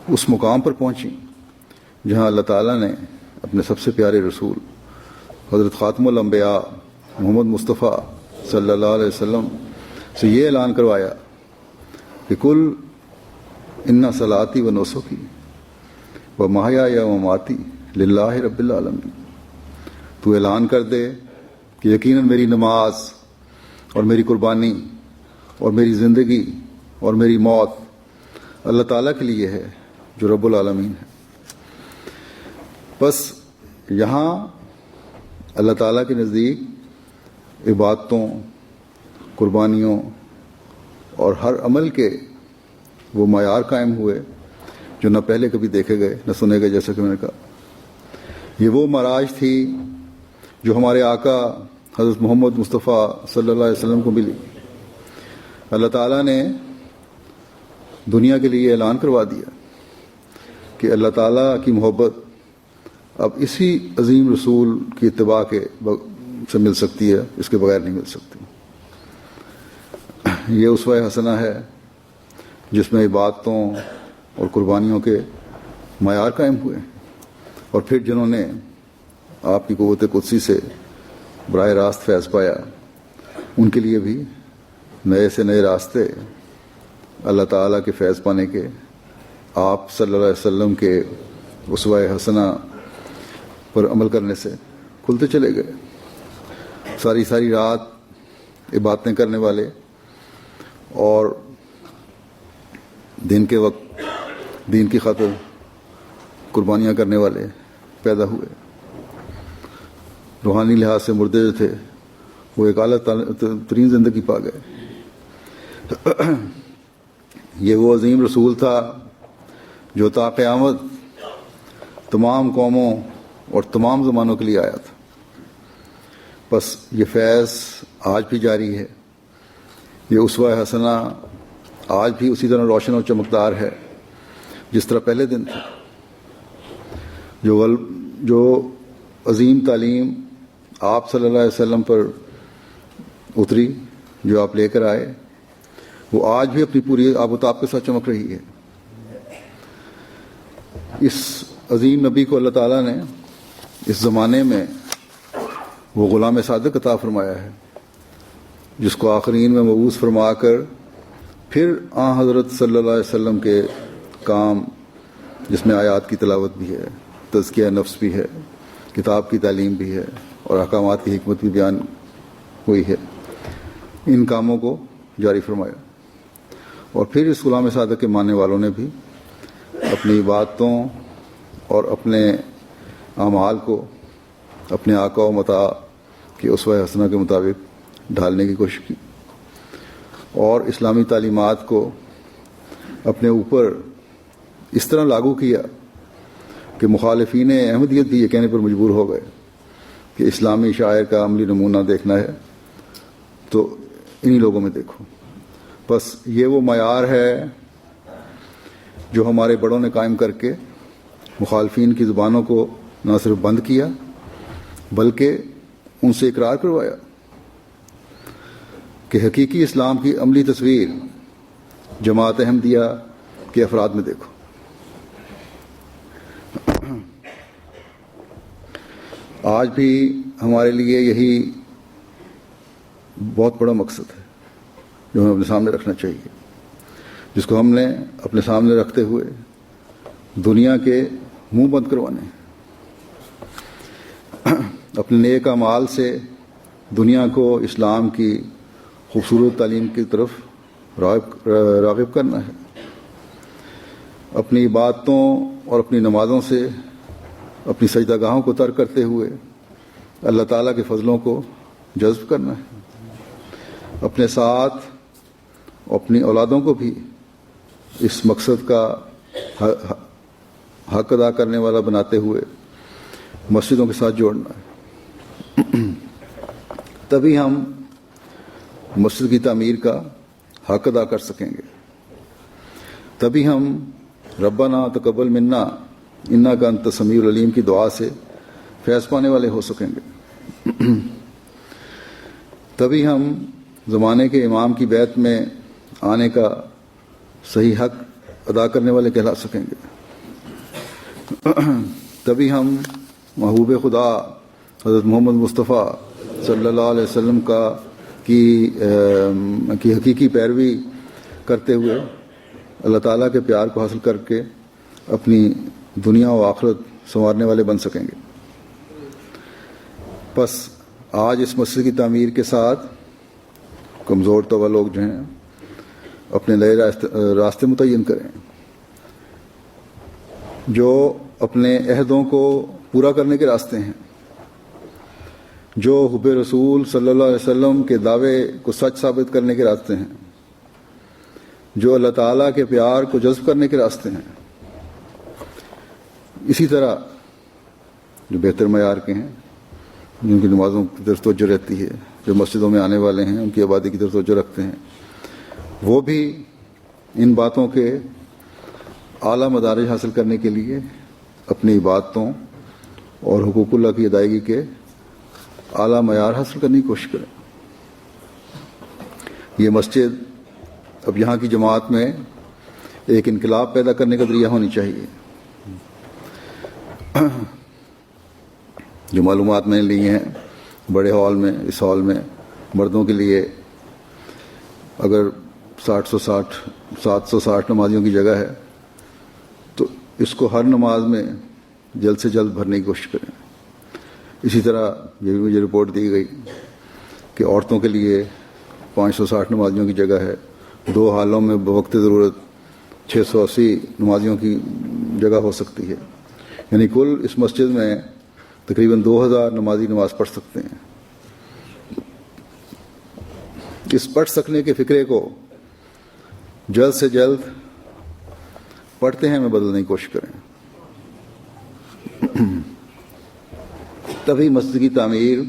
اس مقام پر پہنچیں جہاں اللہ تعالیٰ نے اپنے سب سے پیارے رسول حضرت خاتم الانبیاء محمد مصطفیٰ صلی اللہ علیہ وسلم سے یہ اعلان کروایا کہ کل انا صلاتی و نسکی و محیای و مماتی للہ رب العالمین. تو اعلان کر دے کہ یقیناً میری نماز اور میری قربانی اور میری زندگی اور میری موت اللہ تعالیٰ کے لیے ہے جو رب العالمین ہے۔ بس یہاں اللہ تعالیٰ کے نزدیک عبادتوں، قربانیوں اور ہر عمل کے وہ معیار قائم ہوئے جو نہ پہلے کبھی دیکھے گئے نہ سنے گئے، جیسا کہ میں نے کہا۔ یہ وہ معراج تھی جو ہمارے آقا حضرت محمد مصطفیٰ صلی اللہ علیہ وسلم کو ملی۔ اللہ تعالیٰ نے دنیا کے لیے اعلان کروا دیا کہ اللہ تعالیٰ کی محبت اب اسی عظیم رسول کی اتباع سے مل سکتی ہے، اس کے بغیر نہیں مل سکتی۔ یہ اسوہ حسنہ ہے جس میں عبادتوں اور قربانیوں کے معیار قائم ہوئے، اور پھر جنہوں نے آپ کی قوت قدسی سے براہ راست فیض پایا، ان کے لیے بھی نئے سے نئے راستے اللہ تعالیٰ کے فیض پانے کے، آپ صلی اللہ علیہ وسلم کے اسوہ حسنہ پر عمل کرنے سے کھلتے چلے گئے۔ ساری ساری رات عبادتیں کرنے والے اور دن کے وقت دین کی خاطر قربانیاں کرنے والے پیدا ہوئے۔ روحانی لحاظ سے مردے جو تھے وہ ایک اعلیٰ ترین زندگی پا گئے۔ یہ وہ عظیم رسول تھا جو تا قیامت تمام قوموں اور تمام زمانوں کے لیے آیا تھا۔ بس یہ فیض آج بھی جاری ہے، یہ اسوہ حسنہ آج بھی اسی طرح روشن اور چمکدار ہے جس طرح پہلے دن تھا۔ جو عظیم تعلیم آپ صلی اللہ علیہ وسلم پر اتری، جو آپ لے کر آئے، وہ آج بھی اپنی پوری آب و تاب کے ساتھ چمک رہی ہے۔ اس عظیم نبی کو اللہ تعالیٰ نے اس زمانے میں وہ غلام صادق عطا فرمایا ہے جس کو آخرین میں مبعوث فرما کر پھر حضرت صلی اللہ علیہ وسلم کے کام، جس میں آیات کی تلاوت بھی ہے، تزکیہ نفس بھی ہے، کتاب کی تعلیم بھی ہے اور احکامات کی حکمت بھی بیان ہوئی ہے، ان کاموں کو جاری فرمایا۔ اور پھر اس غلام صادق کے ماننے والوں نے بھی اپنی عبادتوں اور اپنے اعمال کو اپنے آقا و متاع کے اسوہ حسنہ کے مطابق ڈھالنے کی کوشش کی، اور اسلامی تعلیمات کو اپنے اوپر اس طرح لاگو کیا کہ مخالفین احمدیت بھی یہ کہنے پر مجبور ہو گئے کہ اسلامی شاعر کا عملی نمونہ دیکھنا ہے تو انہی لوگوں میں دیکھو۔ بس یہ وہ معیار ہے جو ہمارے بڑوں نے قائم کر کے مخالفین کی زبانوں کو نہ صرف بند کیا بلکہ ان سے اقرار کروایا کہ حقیقی اسلام کی عملی تصویر جماعت احمدیہ کے افراد میں دیکھو۔ آج بھی ہمارے لیے یہی بہت بڑا مقصد ہے جو ہمیں اپنے سامنے رکھنا چاہیے، جس کو ہم نے اپنے سامنے رکھتے ہوئے دنیا کے منہ بند کروانے، اپنے نیک اعمال سے دنیا کو اسلام کی خوبصورت تعلیم کی طرف راغب کرنا ہے، اپنی عبادتوں اور اپنی نمازوں سے اپنی سجدہ گاہوں کو ترک کرتے ہوئے اللہ تعالیٰ کے فضلوں کو جذب کرنا ہے، اپنے ساتھ اپنی اولادوں کو بھی اس مقصد کا حق ادا کرنے والا بناتے ہوئے مسجدوں کے ساتھ جوڑنا ہے۔ تبھی ہم مسجد کی تعمیر کا حق ادا کر سکیں گے، تبھی ہم ربنا تقبل منا انک انت السمیع العلیم کی دعا سے فیض پانے والے ہو سکیں گے، تبھی ہم زمانے کے امام کی بیعت میں آنے کا صحیح حق ادا کرنے والے کہلا سکیں گے، تبھی ہم محبوب خدا حضرت محمد مصطفیٰ صلی اللہ علیہ وسلم کی حقیقی پیروی کرتے ہوئے اللہ تعالیٰ کے پیار کو حاصل کر کے اپنی دنیا و آخرت سنوارنے والے بن سکیں گے۔ بس آج اس مسجد کی تعمیر کے ساتھ کمزور طبع لوگ جو ہیں اپنے نئے راستے متعین کریں، جو اپنے عہدوں کو پورا کرنے کے راستے ہیں، جو حب رسول صلی اللہ علیہ وسلم کے دعوے کو سچ ثابت کرنے کے راستے ہیں، جو اللہ تعالیٰ کے پیار کو جذب کرنے کے راستے ہیں. اسی طرح جو بہتر معیار کے ہیں، جن کی نمازوں کی طرف توجہ رہتی ہے، جو مسجدوں میں آنے والے ہیں ان کی آبادی کی طرف توجہ رکھتے ہیں، وہ بھی ان باتوں کے اعلیٰ مدارج حاصل کرنے کے لیے اپنی عبادتوں اور حقوق اللہ کی ادائیگی کے اعلیٰ معیار حاصل کرنے کی کوشش کریں. یہ مسجد اب یہاں کی جماعت میں ایک انقلاب پیدا کرنے کا ذریعہ ہونی چاہیے. جو معلومات میں نے لی ہیں، بڑے ہال میں، اس ہال میں مردوں کے لیے اگر 760 نمازیوں کی جگہ ہے تو اس کو ہر نماز میں جلد سے جلد بھرنے کی کوشش کریں. اسی طرح یہ بھی مجھے رپورٹ دی گئی کہ عورتوں کے لیے 560 نمازیوں کی جگہ ہے. 2 حالوں میں بوقت ضرورت 680 نمازیوں کی جگہ ہو سکتی ہے. یعنی کل اس مسجد میں تقریباً 2000 نمازی نماز پڑھ سکتے ہیں. اس پڑھ سکنے کے فکرے کو جلد سے جلد پڑھتے ہیں میں بدلنے کی کوشش کریں. تبھی مسجد کی تعمیر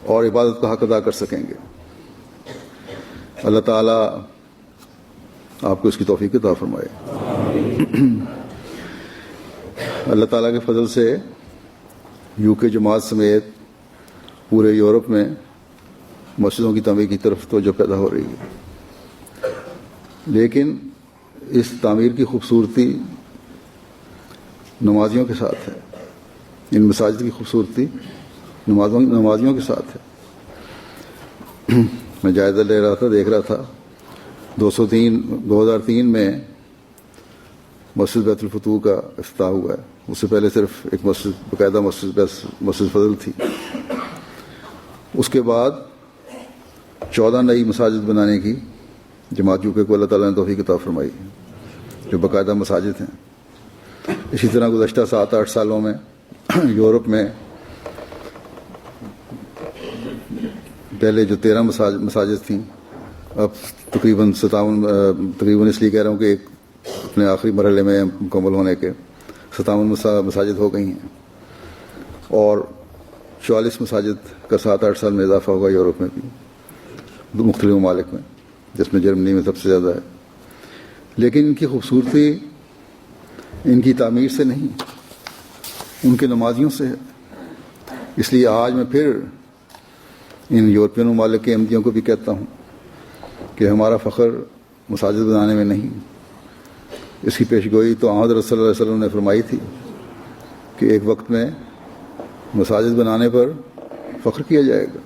اور عبادت کا حق ادا کر سکیں گے. اللہ تعالیٰ آپ کو اس کی توفیق عطا فرمائے. اللہ تعالیٰ کے فضل سے UK جماعت سمیت پورے یورپ میں مسجدوں کی تعمیر کی طرف توجہ پیدا ہو رہی ہے. لیکن اس تعمیر کی خوبصورتی نمازیوں کے ساتھ ہے. ان مساجد کی خوبصورتی نمازیوں کے ساتھ ہے. میں جائزہ لے رہا تھا، دیکھ رہا تھا 2003 میں مسجد بیت الفتوح کا افتتاح ہوا ہے. اس سے پہلے صرف ایک مسجد، باقاعدہ مسجد فضل تھی. اس کے بعد 14 نئی مساجد بنانے کی جماعت UK کو اللہ تعالیٰ نے توفیق عطا فرمائی، جو باقاعدہ مساجد ہیں. اسی طرح گزشتہ 7-8 سالوں میں یورپ میں پہلے جو 13 مساجد تھیں اب تقریباً اس لیے کہہ رہا ہوں کہ ایک اپنے آخری مرحلے میں مکمل ہونے کے 57 مساجد ہو گئی ہیں، اور 44 مساجد کا 7-8 سال میں اضافہ ہوگا یورپ میں بھی، مختلف ممالک میں، جس میں جرمنی میں سب سے زیادہ ہے. لیکن ان کی خوبصورتی ان کی تعمیر سے نہیں، ان کے نمازیوں سے ہے. اس لیے آج میں پھر ان یورپین ممالک کے احمدیوں کو بھی کہتا ہوں کہ ہمارا فخر مساجد بنانے میں نہیں. اس کی پیشگوئی تو حضرت صلی اللہ علیہ وسلم نے فرمائی تھی کہ ایک وقت میں مساجد بنانے پر فخر کیا جائے گا.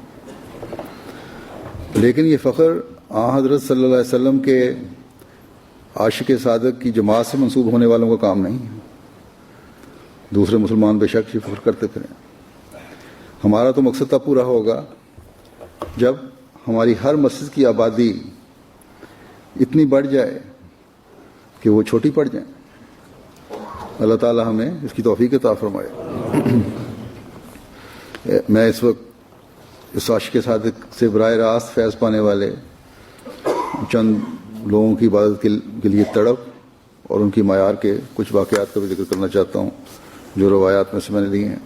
لیکن یہ فخر حضرت صلی اللہ علیہ وسلم کے عاشق صادق کی جماعت سے منسوب ہونے والوں کا کام نہیں ہے. دوسرے مسلمان بے شک یہ فخر کرتے پھریں. ہمارا تو مقصد تب پورا ہوگا جب ہماری ہر مسجد کی آبادی اتنی بڑھ جائے کہ وہ چھوٹی پڑ جائیں. اللہ تعالی ہمیں اس کی توفیق عطا فرمائے. میں اس وقت اس عاشق صادق سے براہ راست فیض پانے والے چند لوگوں کی عبادت کے لیے تڑپ اور ان کی معیار کے کچھ واقعات کا بھی ذکر کرنا چاہتا ہوں جو روایات میں سے میں نے لی ہیں.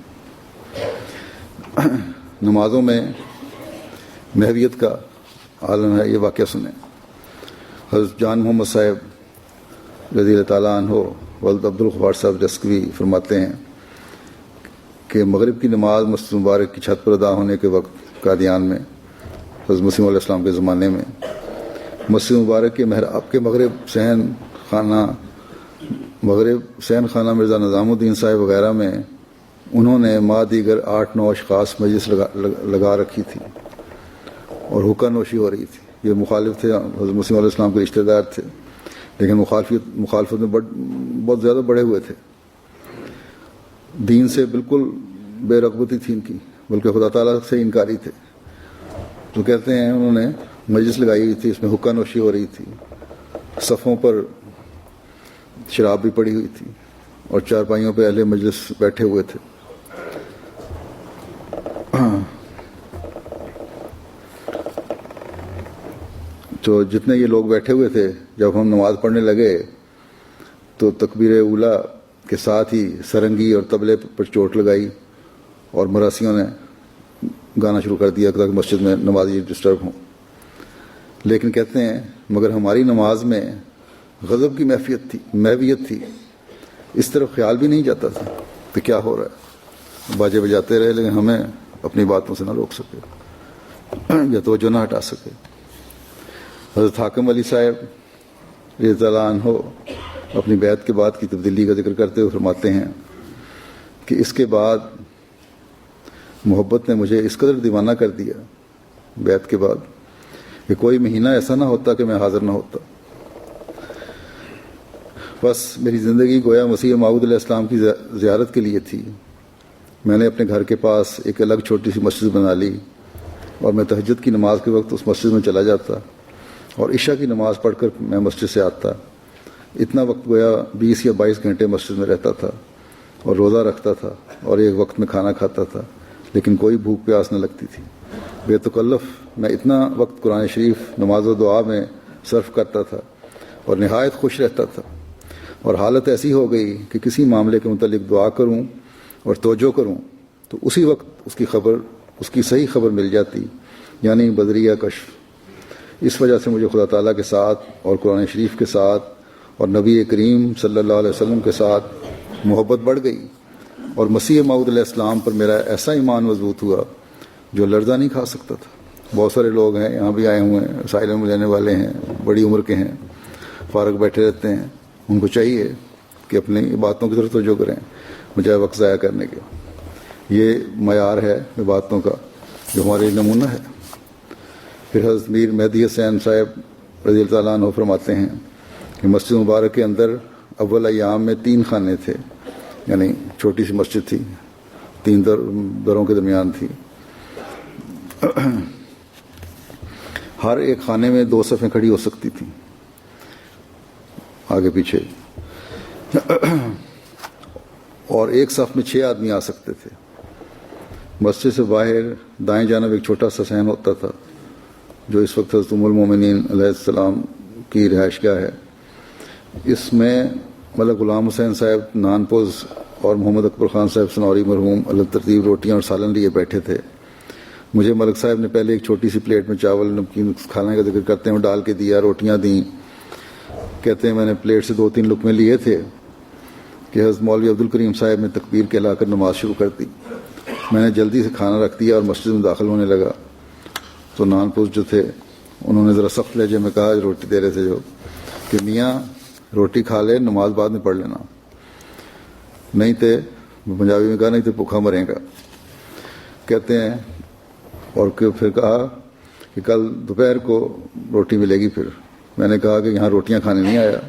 نمازوں میں محویت کا عالم ہے. یہ واقعہ سنیں. حضرت جان محمد صاحب رضی اللہ تعالیٰ عنہ ولد عبدالغفار صاحب جسکوی فرماتے ہیں کہ مغرب کی نماز مسجد مبارک کی چھت پر ادا ہونے کے وقت قادیان میں حضرت مسیح علیہ السلام کے زمانے میں مسجد مبارک کے محراب کے مغرب صحن خانہ مرزا نظام الدین صاحب وغیرہ میں انہوں نے ماہ دیگر 8-9 اشخاص مجلس لگا رکھی تھی اور حقہ نوشی ہو رہی تھی. یہ مخالف تھے، حضرت مسیح علیہ السلام کے رشتہ دار تھے، لیکن مخالفت میں بہت زیادہ بڑے ہوئے تھے. دین سے بالکل بے رغبتی تھی ان کی، بلکہ خدا تعالیٰ سے انکاری تھے. تو کہتے ہیں انہوں نے مجلس لگائی ہوئی تھی، اس میں حقہ نوشی ہو رہی تھی، صفوں پر شراب بھی پڑی ہوئی تھی، اور چارپائیوں پہ اہل مجلس بیٹھے ہوئے تھے. تو جتنے یہ لوگ بیٹھے ہوئے تھے، جب ہم نماز پڑھنے لگے تو تکبیر اولا کے ساتھ ہی سرنگی اور طبلے پر چوٹ لگائی اور مراسیوں نے گانا شروع کر دیا تاکہ مسجد میں نمازی ڈسٹرب ہوں. لیکن کہتے ہیں مگر ہماری نماز میں غضب کی محویت تھی، اس طرف خیال بھی نہیں جاتا تھا کہ کیا ہو رہا ہے. باجے بجاتے رہے لیکن ہمیں اپنی باتوں سے نہ روک سکے یا توجہ نہ ہٹا سکے. حضرت حاکم علی صاحب رضی اللہ عنہ اپنی بیعت کے بعد کی تبدیلی کا ذکر کرتے ہوئے فرماتے ہیں کہ اس کے بعد محبت نے مجھے اس قدر دیوانہ کر دیا بیعت کے بعد کہ کوئی مہینہ ایسا نہ ہوتا کہ میں حاضر نہ ہوتا. بس میری زندگی گویا مسیح موعود علیہ السلام کی زیارت کے لیے تھی. میں نے اپنے گھر کے پاس ایک الگ چھوٹی سی مسجد بنا لی اور میں تہجد کی نماز کے وقت اس مسجد میں چلا جاتا اور عشاء کی نماز پڑھ کر میں مسجد سے آتا. اتنا وقت گویا 20 یا 22 گھنٹے مسجد میں رہتا تھا اور روزہ رکھتا تھا اور ایک وقت میں کھانا کھاتا تھا، لیکن کوئی بھوک پیاس نہ لگتی تھی. بے تکلف میں اتنا وقت قرآن شریف، نماز و دعا میں صرف کرتا تھا اور نہایت خوش رہتا تھا. اور حالت ایسی ہو گئی کہ کسی معاملے کے متعلق دعا کروں اور توجہ کروں تو اسی وقت اس کی صحیح خبر مل جاتی، یعنی بدریہ کشف. اس وجہ سے مجھے خدا تعالیٰ کے ساتھ اور قرآن شریف کے ساتھ اور نبی کریم صلی اللہ علیہ وسلم کے ساتھ محبت بڑھ گئی اور مسیح موعود علیہ السلام پر میرا ایسا ایمان مضبوط ہوا جو لرزہ نہیں کھا سکتا تھا. بہت سارے لوگ ہیں یہاں بھی آئے ہوئے ہیں، اسائلم میں لینے والے ہیں، بڑی عمر کے ہیں، فارغ بیٹھے رہتے ہیں. ان کو چاہیے کہ اپنی باتوں کی طرف توجہ کریں بجائے وقت ضائع کرنے کے. یہ معیار ہے باتوں کا جو ہمارے نمونہ ہے. پھر حضرت میر مہدی حسین صاحب رضی اللہ عنہ فرماتے ہیں کہ مسجد مبارک کے اندر اول ایام میں 3 خانے تھے، یعنی چھوٹی سی مسجد تھی، 3 دروں کے درمیان تھی. ہر ایک خانے میں 2 صفیں کھڑی ہو سکتی تھیں آگے پیچھے، اور ایک صف میں 6 آدمی آ سکتے تھے. مسجد سے باہر دائیں جانب ایک چھوٹا سا صحن ہوتا تھا جو اس وقت حضرت ام المومنین علیہ السلام کی رہائش گاہ ہے. اس میں ملک غلام حسین صاحب نانپوز اور محمد اکبر خان صاحب سنوری مرحوم اللہ ترتیب روٹیاں اور سالن لیے بیٹھے تھے. مجھے ملک صاحب نے پہلے ایک چھوٹی سی پلیٹ میں چاول نمکین کھانے کا ذکر کرتے ہیں ڈال کے دیا، روٹیاں دیں. کہتے ہیں میں نے پلیٹ سے 2-3 لقمے لیے تھے کہ حضرت مولوی عبد الکریم صاحب نے تکبیر کہلا کر نماز شروع کر دی. میں نے جلدی سے کھانا رکھ دیا اور مسجد میں داخل ہونے لگا تو نانپوز جو تھے انہوں نے ذرا سخت لہجے میں کہا، روٹی دے رہے تھے جو، کہ میاں روٹی کھا لے، نماز بعد میں پڑھ لینا، نہیں تھے پنجابی میں کہا نہیں تو بھوکا مرے گا. کہتے ہیں اور پھر کہا کہ کل دوپہر کو روٹی ملے گی. پھر میں نے کہا کہ یہاں روٹیاں کھانے نہیں آیا،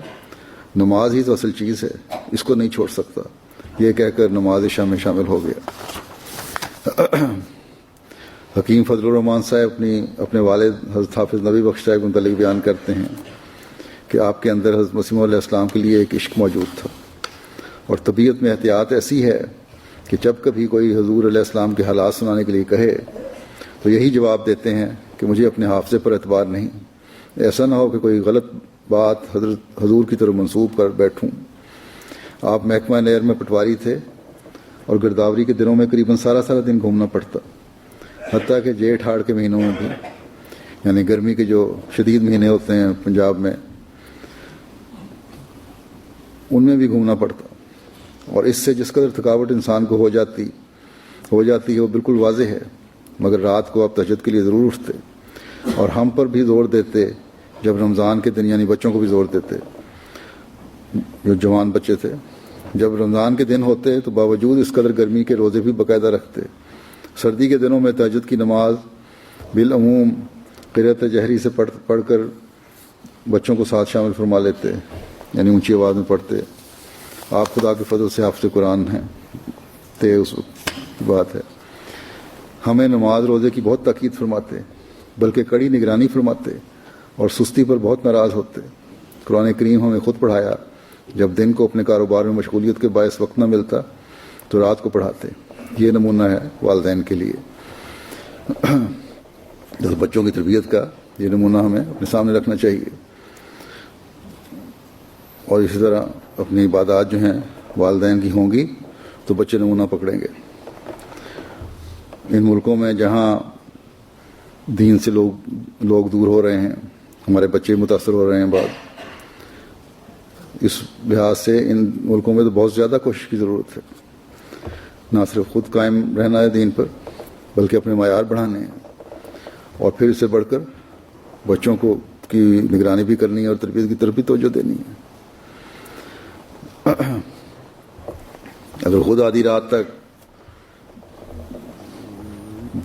نماز ہی تو اصل چیز ہے، اس کو نہیں چھوڑ سکتا. یہ کہہ کر نماز عشاء میں شامل ہو گیا. حکیم فضل الرحمان صاحب اپنے والد حضرت حافظ نبی بخش صاحب کے متعلق بیان کرتے ہیں کہ آپ کے اندر حضرت مسیح علیہ السلام کے لیے ایک عشق موجود تھا اور طبیعت میں احتیاط ایسی ہے کہ جب کبھی کوئی حضور علیہ السلام کے حالات سنانے کے لیے کہے تو یہی جواب دیتے ہیں کہ مجھے اپنے حافظے پر اعتبار نہیں، ایسا نہ ہو کہ کوئی غلط بات حضور کی طرف منسوب کر بیٹھوں. آپ محکمہ نیر میں پٹواری تھے اور گرداوری کے دنوں میں قریباً سارا دن گھومنا پڑتا، حتیٰ کہ جیٹھ ہاڑ کے مہینوں میں بھی، یعنی گرمی کے جو شدید مہینے ہوتے ہیں پنجاب میں، ان میں بھی گھومنا پڑتا. اور اس سے جس قدر تھکاوٹ انسان کو ہو جاتی ہے وہ بالکل واضح ہے. مگر رات کو آپ تہجد کے لیے ضرور اٹھتے اور ہم پر بھی زور دیتے، جب رمضان کے دن، یعنی بچوں کو بھی زور دیتے جو جوان بچے تھے. جب رمضان کے دن ہوتے تو باوجود اس قدر گرمی کے روزے بھی باقاعدہ رکھتے. سردی کے دنوں میں تہجد کی نماز بالعموم قرأت جہری سے پڑھ کر بچوں کو ساتھ شامل فرما لیتے، یعنی اونچی آواز میں پڑھتے. آپ خدا کے فضل سے حافظ قرآن ہیں تھے اس وقت کی بات ہے. ہمیں نماز روزے کی بہت تاکید فرماتے، بلکہ کڑی نگرانی فرماتے اور سستی پر بہت ناراض ہوتے. قرآن کریم ہمیں خود پڑھایا جب دن کو اپنے کاروبار میں مشغولیت کے باعث وقت نہ ملتا تو رات کو پڑھاتے. یہ نمونہ ہے والدین کے لیے. بچوں کی تربیت کا یہ نمونہ ہمیں اپنے سامنے رکھنا چاہیے. اور اسی طرح اپنی عبادات جو ہیں والدین کی ہوں گی تو بچے نمونہ پکڑیں گے. ان ملکوں میں جہاں دین سے لوگ دور ہو رہے ہیں، ہمارے بچے متاثر ہو رہے ہیں بعد، اس لحاظ سے ان ملکوں میں تو بہت زیادہ کوشش کی ضرورت ہے. نہ صرف خود قائم رہنا ہے دین پر، بلکہ اپنے معیار بڑھانے ہیں، اور پھر اس سے بڑھ کر بچوں کو کی نگرانی بھی کرنی ہے اور تربیت کی طرف بھی توجہ دینی ہے. اگر خود آدھی رات تک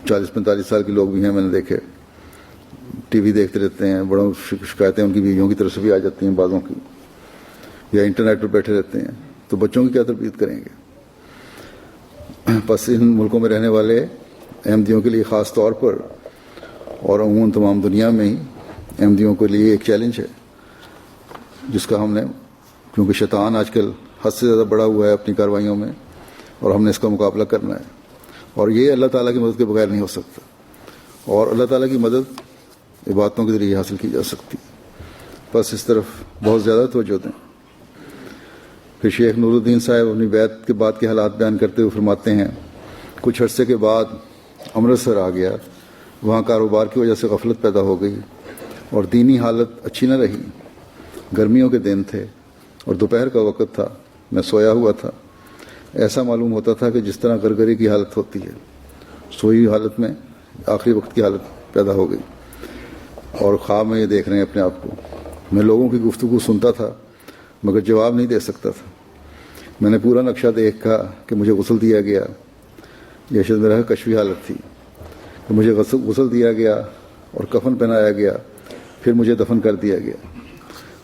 40-45 سال کے لوگ بھی ہیں، میں نے دیکھے، ٹی وی دیکھتے رہتے ہیں، بڑوں شکایتیں ان کی بیویوں کی طرف سے بھی آ جاتی ہیں بعضوں کی، یا انٹرنیٹ پر بیٹھے رہتے ہیں، تو بچوں کی کیا تربیت کریں گے؟ پس ان ملکوں میں رہنے والے احمدیوں کے لیے خاص طور پر، اور عموماً تمام دنیا میں ہی احمدیوں کے لیے ایک چیلنج ہے، جس کا ہم نے، کیونکہ شیطان آج کل حد سے زیادہ بڑا ہوا ہے اپنی کارروائیوں میں، اور ہم نے اس کا مقابلہ کرنا ہے. اور یہ اللہ تعالیٰ کی مدد کے بغیر نہیں ہو سکتا، اور اللہ تعالیٰ کی مدد عبادتوں کے ذریعے حاصل کی جا سکتی. بس اس طرف بہت زیادہ توجہ دیں. پھر شیخ نور الدین صاحب اپنی بیعت کے بعد کے حالات بیان کرتے ہوئے فرماتے ہیں، کچھ عرصے کے بعد امرتسر آ گیا. وہاں کاروبار کی وجہ سے غفلت پیدا ہو گئی اور دینی حالت اچھی نہ رہی. گرمیوں کے دن تھے اور دوپہر کا وقت تھا. میں سویا ہوا تھا. ایسا معلوم ہوتا تھا کہ جس طرح گرگری کی حالت ہوتی ہے. سوئی حالت میں آخری وقت کی حالت پیدا ہو گئی، اور خواب میں یہ دیکھ رہے ہیں اپنے آپ کو. میں لوگوں کی گفتگو سنتا تھا مگر جواب نہیں دے سکتا تھا. میں نے پورا نقشہ دیکھا کہ مجھے غسل دیا گیا. یہ شاید میرا کشفی حالت تھی کہ مجھے غسل دیا گیا اور کفن پہنایا گیا. پھر مجھے دفن کر دیا گیا.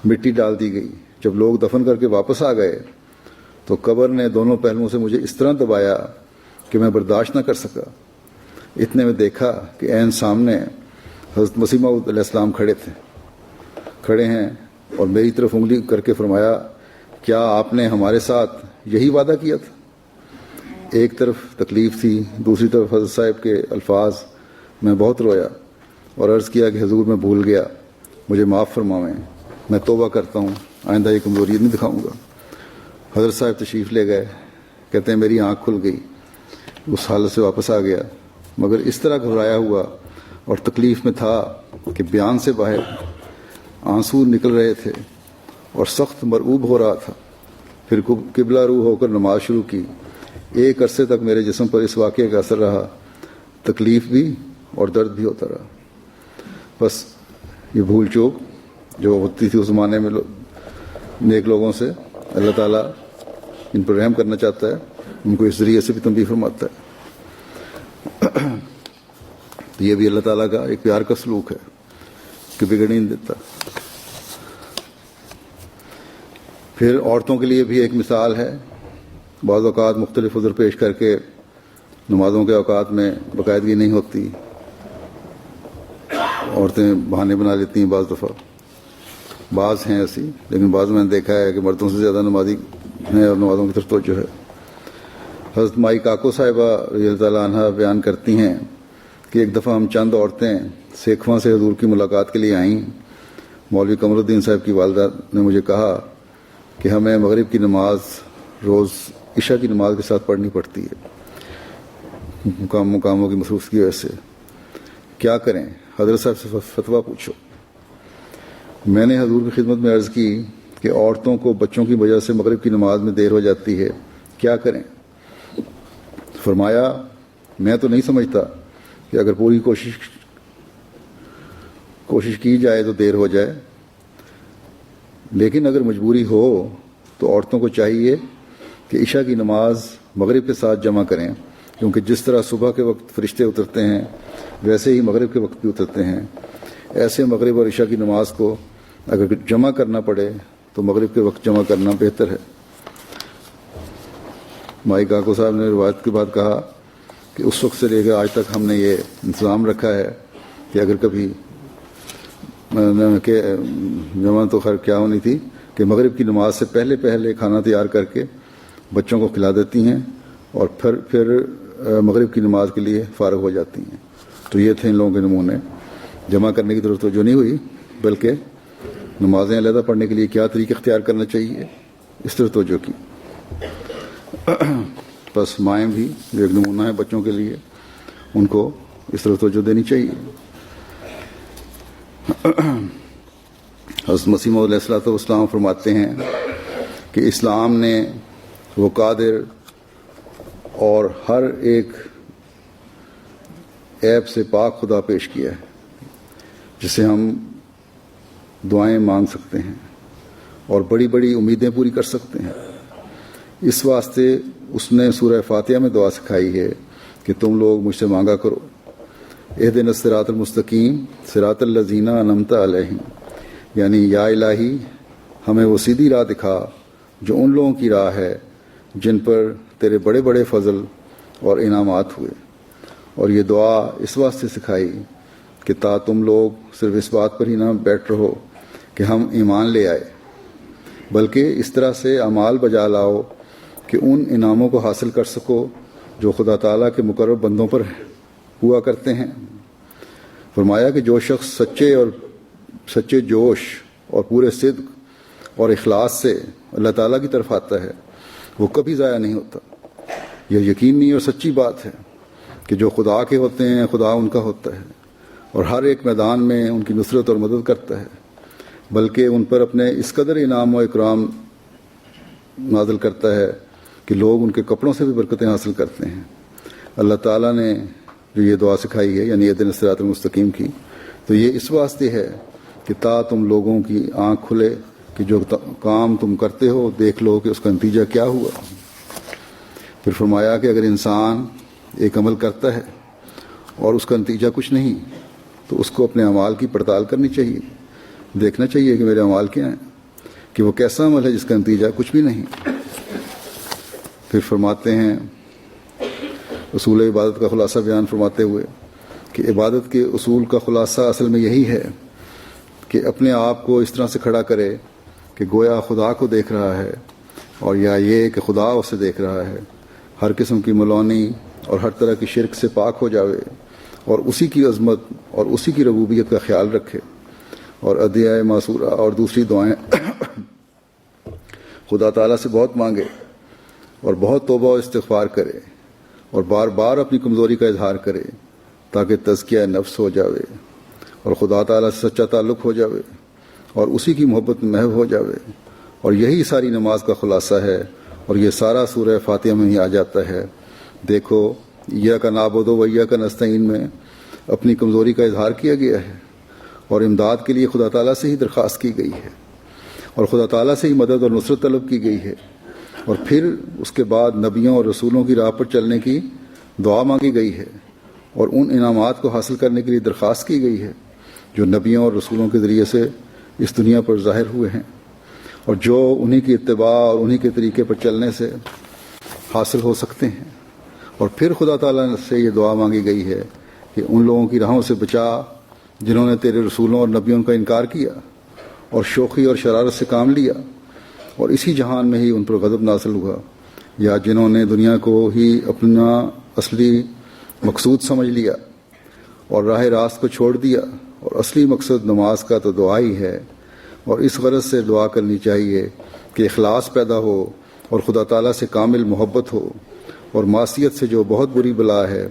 مٹی ڈال دی گئی. جب لوگ دفن کر کے واپس آ گئے تو قبر نے دونوں پہلوؤں سے مجھے اس طرح دبایا کہ میں برداشت نہ کر سکا. اتنے میں دیکھا کہ عین سامنے حضرت مسیح موعود علیہ السلام کھڑے ہیں اور میری طرف انگلی کر کے فرمایا، کیا آپ نے ہمارے ساتھ یہی وعدہ کیا تھا؟ ایک طرف تکلیف تھی، دوسری طرف حضرت صاحب کے الفاظ. میں بہت رویا اور عرض کیا کہ حضور میں بھول گیا، مجھے معاف فرمائیں، میں توبہ کرتا ہوں، آئندہ یہ کمزوری نہیں دکھاؤں گا. حضرت صاحب تشریف لے گئے. کہتے ہیں میری آنکھ کھل گئی، اس حالت سے واپس آ گیا، مگر اس طرح گھبرایا ہوا اور تکلیف میں تھا کہ بیان سے باہر آنسو نکل رہے تھے اور سخت مرعوب ہو رہا تھا. پھر قبلہ رو ہو کر نماز شروع کی. ایک عرصے تک میرے جسم پر اس واقعے کا اثر رہا، تکلیف بھی اور درد بھی ہوتا رہا. بس یہ بھول چوک جو ہوتی تھی اس زمانے میں نیک لوگوں سے، اللہ تعالیٰ ان پر رحم کرنا چاہتا ہے، ان کو اس ذریعے سے بھی تنبیہ فرماتا ہے. یہ بھی اللہ تعالیٰ کا ایک پیار کا سلوک ہے کہ بگڑنے نہیں دیتا. پھر عورتوں کے لیے بھی ایک مثال ہے. بعض اوقات مختلف عذر پیش کر کے نمازوں کے اوقات میں باقاعدگی نہیں ہوتی. عورتیں بہانے بنا لیتی ہیں. بعض دفعہ بعض ہیں ایسی، لیکن بعض میں نے دیکھا ہے کہ مردوں سے زیادہ نمازی ہیں اور نمازوں کی طرف توجہ ہے. حضرت مائی کاکو صاحبہ رضی اللہ تعالیٰ عنہ بیان کرتی ہیں کہ ایک دفعہ ہم چند عورتیں سیکھواں سے حضور کی ملاقات کے لیے آئیں. مولوی قمر الدین صاحب کی والدہ نے مجھے کہا کہ ہمیں مغرب کی نماز روز عشاء کی نماز کے ساتھ پڑھنی پڑتی ہے مقاموں کی مصروف کی وجہ سے. کیا کریں؟ حضرت صاحب سے فتویٰ پوچھو. میں نے حضور کی خدمت میں عرض کی کہ عورتوں کو بچوں کی وجہ سے مغرب کی نماز میں دیر ہو جاتی ہے، کیا کریں؟ فرمایا، میں تو نہیں سمجھتا کہ اگر پوری کوشش کی جائے تو دیر ہو جائے، لیکن اگر مجبوری ہو تو عورتوں کو چاہیے کہ عشاء کی نماز مغرب کے ساتھ جمع کریں، کیونکہ جس طرح صبح کے وقت فرشتے اترتے ہیں ویسے ہی مغرب کے وقت بھی اترتے ہیں. ایسے مغرب اور عشاء کی نماز کو اگر جمع کرنا پڑے تو مغرب کے وقت جمع کرنا بہتر ہے. مائی کاکو صاحب نے روایت کے بعد کہا کہ اس وقت سے لے کر آج تک ہم نے یہ انتظام رکھا ہے کہ اگر کبھی جمع تو خیر کیا ہونی تھی کہ مغرب کی نماز سے پہلے پہلے کھانا تیار کر کے بچوں کو کھلا دیتی ہیں اور پھر مغرب کی نماز کے لیے فارغ ہو جاتی ہیں۔ تو یہ تھے ان لوگوں کے نمونے۔ جمع کرنے کی ضرورت جو نہیں ہوئی، بلکہ نمازیں علیحدہ پڑھنے کے لیے کیا طریقہ اختیار کرنا چاہیے، اس طرح توجہ کی۔ بس مائیں بھی جو ایک نمونہ ہے بچوں کے لیے، ان کو اس طرح توجہ دینی چاہیے۔ حضرت مسیح موعود علیہ الصلوۃ والسلام فرماتے ہیں کہ اسلام نے وہ قادر اور ہر ایک عیب سے پاک خدا پیش کیا ہے جسے ہم دعائیں مانگ سکتے ہیں اور بڑی بڑی امیدیں پوری کر سکتے ہیں۔ اس واسطے اس نے سورہ فاتحہ میں دعا سکھائی ہے کہ تم لوگ مجھ سے مانگا کرو، اہدنا الصراط المستقیم صراط الذین انعمت علیہم، یعنی یا الہی ہمیں وہ سیدھی راہ دکھا جو ان لوگوں کی راہ ہے جن پر تیرے بڑے بڑے فضل اور انعامات ہوئے۔ اور یہ دعا اس واسطے سکھائی کہ تا تم لوگ صرف اس بات پر ہی نہ بیٹھ رہو کہ ہم ایمان لے آئے، بلکہ اس طرح سے اعمال بجا لاؤ کہ ان انعاموں کو حاصل کر سکو جو خدا تعالیٰ کے مقرب بندوں پر ہوا کرتے ہیں۔ فرمایا کہ جو شخص سچے جوش اور پورے صدق اور اخلاص سے اللہ تعالیٰ کی طرف آتا ہے وہ کبھی ضائع نہیں ہوتا۔ یہ یقینی اور سچی بات ہے کہ جو خدا کے ہوتے ہیں خدا ان کا ہوتا ہے اور ہر ایک میدان میں ان کی نصرت اور مدد کرتا ہے، بلکہ ان پر اپنے اس قدر انعام و اکرام نازل کرتا ہے کہ لوگ ان کے کپڑوں سے بھی برکتیں حاصل کرتے ہیں۔ اللہ تعالیٰ نے جو یہ دعا سکھائی ہے یعنی اہدنا الصراط المستقیم کی، تو یہ اس واسطے ہے کہ تا تم لوگوں کی آنکھ کھلے کہ جو کام تم کرتے ہو دیکھ لو کہ اس کا نتیجہ کیا ہوا۔ پھر فرمایا کہ اگر انسان ایک عمل کرتا ہے اور اس کا نتیجہ کچھ نہیں تو اس کو اپنے اعمال کی پڑتال کرنی چاہیے، دیکھنا چاہیے کہ میرے اعمال کیا ہیں، کہ وہ کیسا عمل ہے جس کا نتیجہ کچھ بھی نہیں۔ پھر فرماتے ہیں اصول عبادت کا خلاصہ بیان فرماتے ہوئے کہ عبادت کے اصول کا خلاصہ اصل میں یہی ہے کہ اپنے آپ کو اس طرح سے کھڑا کرے کہ گویا خدا کو دیکھ رہا ہے، اور یا یہ کہ خدا اسے دیکھ رہا ہے، ہر قسم کی ملونی اور ہر طرح کی شرک سے پاک ہو جاوے اور اسی کی عظمت اور اسی کی ربوبیت کا خیال رکھے، اور ادعیہ معصورہ اور دوسری دعائیں خدا تعالیٰ سے بہت مانگے اور بہت توبہ و استغفار کرے اور بار بار اپنی کمزوری کا اظہار کرے تاکہ تزکیہ نفس ہو جاوے اور خدا تعالیٰ سے سچا تعلق ہو جاوے اور اسی کی محبت میں محو ہو جاوے۔ اور یہی ساری نماز کا خلاصہ ہے، اور یہ سارا سورہ فاتحہ میں ہی آ جاتا ہے۔ دیکھو ایاک نعبد و ایاک نستعین میں اپنی کمزوری کا اظہار کیا گیا ہے اور امداد کے لیے خدا تعالیٰ سے ہی درخواست کی گئی ہے اور خدا تعالیٰ سے ہی مدد اور نصرت طلب کی گئی ہے، اور پھر اس کے بعد نبیوں اور رسولوں کی راہ پر چلنے کی دعا مانگی گئی ہے اور ان انعامات کو حاصل کرنے کے لیے درخواست کی گئی ہے جو نبیوں اور رسولوں کے ذریعے سے اس دنیا پر ظاہر ہوئے ہیں اور جو انہی کی اتباع اور انہی کے طریقے پر چلنے سے حاصل ہو سکتے ہیں۔ اور پھر خدا تعالیٰ سے یہ دعا مانگی گئی ہے کہ ان لوگوں کی راہوں سے بچا جنہوں نے تیرے رسولوں اور نبیوں کا انکار کیا اور شوخی اور شرارت سے کام لیا اور اسی جہان میں ہی ان پر غضب نازل ہوا، یا جنہوں نے دنیا کو ہی اپنا اصلی مقصود سمجھ لیا اور راہ راست کو چھوڑ دیا، اور اصلی مقصد نماز کا تو دعا ہی ہے، اور اس غرض سے دعا کرنی چاہیے کہ اخلاص پیدا ہو اور خدا تعالیٰ سے کامل محبت ہو، اور معصیت سے جو بہت بری بلا ہے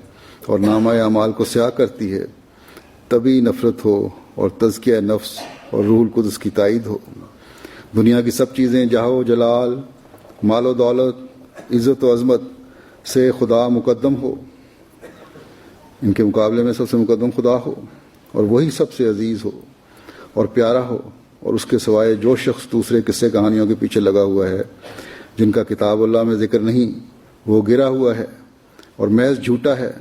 اور نامہ اعمال کو سیاہ کرتی ہے تبھی نفرت ہو اور تزکیہ نفس اور روح القدس کی تائید ہو۔ دنیا کی سب چیزیں جاہ و جلال، مال و دولت، عزت و عظمت سے خدا مقدم ہو، ان کے مقابلے میں سب سے مقدم خدا ہو اور وہی سب سے عزیز ہو اور پیارا ہو، اور اس کے سوائے جو شخص دوسرے قصے کہانیوں کے پیچھے لگا ہوا ہے جن کا کتاب اللہ میں ذکر نہیں وہ گرا ہوا ہے اور محض جھوٹا ہے۔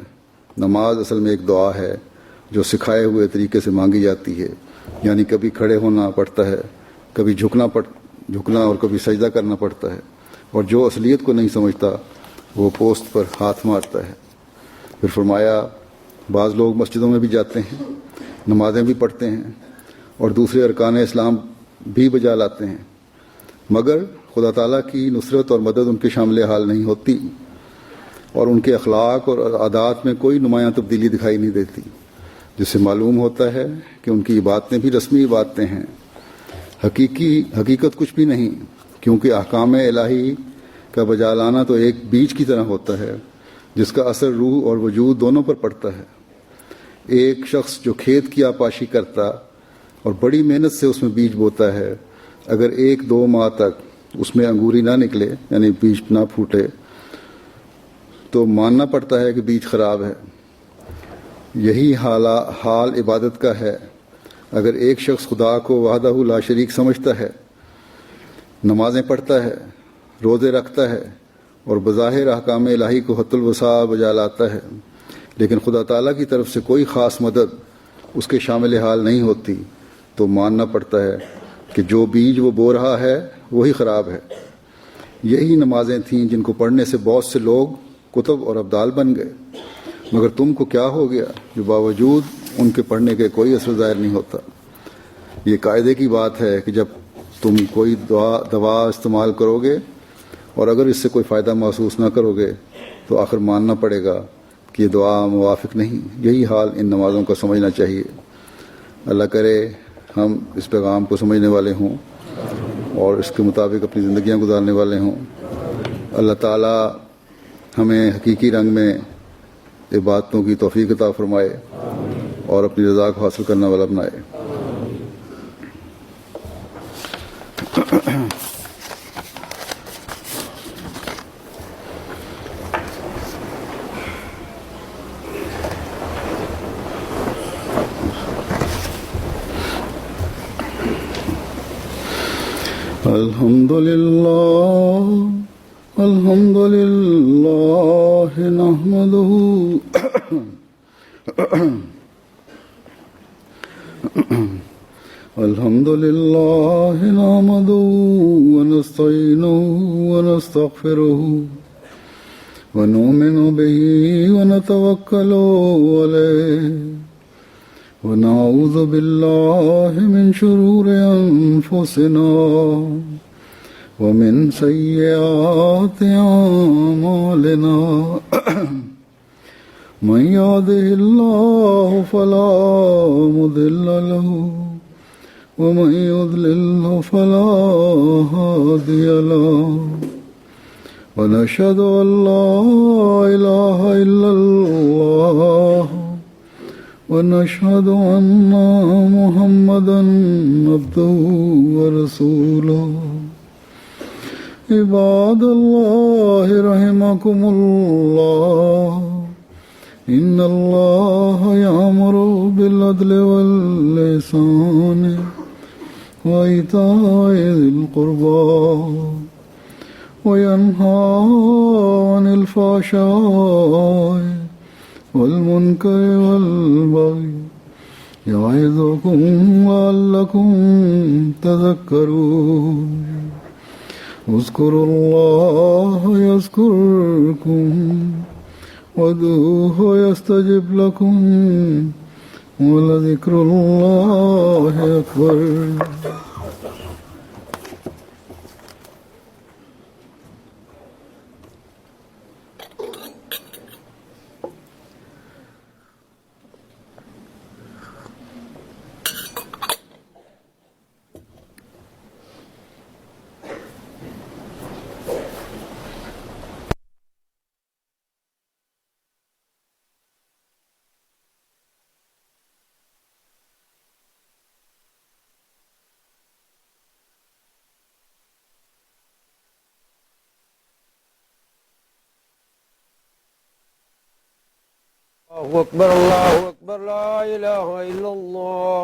نماز اصل میں ایک دعا ہے جو سکھائے ہوئے طریقے سے مانگی جاتی ہے، یعنی کبھی کھڑے ہونا پڑتا ہے، کبھی جھکنا اور کبھی سجدہ کرنا پڑتا ہے، اور جو اصلیت کو نہیں سمجھتا وہ پوسٹ پر ہاتھ مارتا ہے۔ پھر فرمایا بعض لوگ مسجدوں میں بھی جاتے ہیں، نمازیں بھی پڑھتے ہیں اور دوسرے ارکان اسلام بھی بجا لاتے ہیں، مگر خدا تعالیٰ کی نصرت اور مدد ان کے شامل حال نہیں ہوتی اور ان کے اخلاق اور عادات میں کوئی نمایاں تبدیلی دکھائی نہیں دیتی، جس سے معلوم ہوتا ہے کہ ان کی باتیں بھی رسمی باتیں ہیں، حقیقت کچھ بھی نہیں، کیونکہ احکام الہی کا بجا لانا تو ایک بیج کی طرح ہوتا ہے جس کا اثر روح اور وجود دونوں پر پڑتا ہے۔ ایک شخص جو کھیت کی آبپاشی کرتا اور بڑی محنت سے اس میں بیج بوتا ہے، اگر 1-2 ماہ تک اس میں انگوری نہ نکلے، یعنی بیج نہ پھوٹے، تو ماننا پڑتا ہے کہ بیج خراب ہے۔ یہی حال عبادت کا ہے۔ اگر ایک شخص خدا کو وحدہ لا شریک سمجھتا ہے، نمازیں پڑھتا ہے، روزے رکھتا ہے اور بظاہر احکام الہی کو حت الوسع بجا لاتا ہے، لیکن خدا تعالیٰ کی طرف سے کوئی خاص مدد اس کے شامل حال نہیں ہوتی، تو ماننا پڑتا ہے کہ جو بیج وہ بو رہا ہے وہی خراب ہے۔ یہی نمازیں تھیں جن کو پڑھنے سے بہت سے لوگ کتب اور ابدال بن گئے، مگر تم کو کیا ہو گیا جو باوجود ان کے پڑھنے کے کوئی اثر ظاہر نہیں ہوتا؟ یہ قاعدے کی بات ہے کہ جب تم کوئی دوا استعمال کرو گے اور اگر اس سے کوئی فائدہ محسوس نہ کرو گے تو آخر ماننا پڑے گا کہ یہ دعا موافق نہیں۔ یہی حال ان نمازوں کا سمجھنا چاہیے۔ اللہ کرے ہم اس پیغام کو سمجھنے والے ہوں اور اس کے مطابق اپنی زندگیاں گزارنے والے ہوں۔ اللہ تعالیٰ ہمیں حقیقی رنگ میں عبادتوں کی توفیق عطا فرمائے اور اپنی رضا کو حاصل کرنے والا بنائے۔ الحمد للہ نحمده الحمد للہ نحمده ونستعینه ونستغفره ونؤمن به ونتوکل علیہ ونعوذ باللہ من شرور انفسنا ومن سیئات اعمالنا من يهده الله فلا مضل له ومن يضلل فلا هادي له ونشهد أن لا إله إلا الله ونشهد أن محمدا عبده ورسوله عباد الله رحمكم الله إن الله يأمر بالعدل والإحسان وإيتاء ذي القربى وينهى عن الفحشاء والمنكر والبغي يعظكم لعلكم تذكرون اذكروا الله يذكركم وادعوه يستجب لكم ولذكر الله أكبر۔ الله أكبر الله أكبر لا إله إلا الله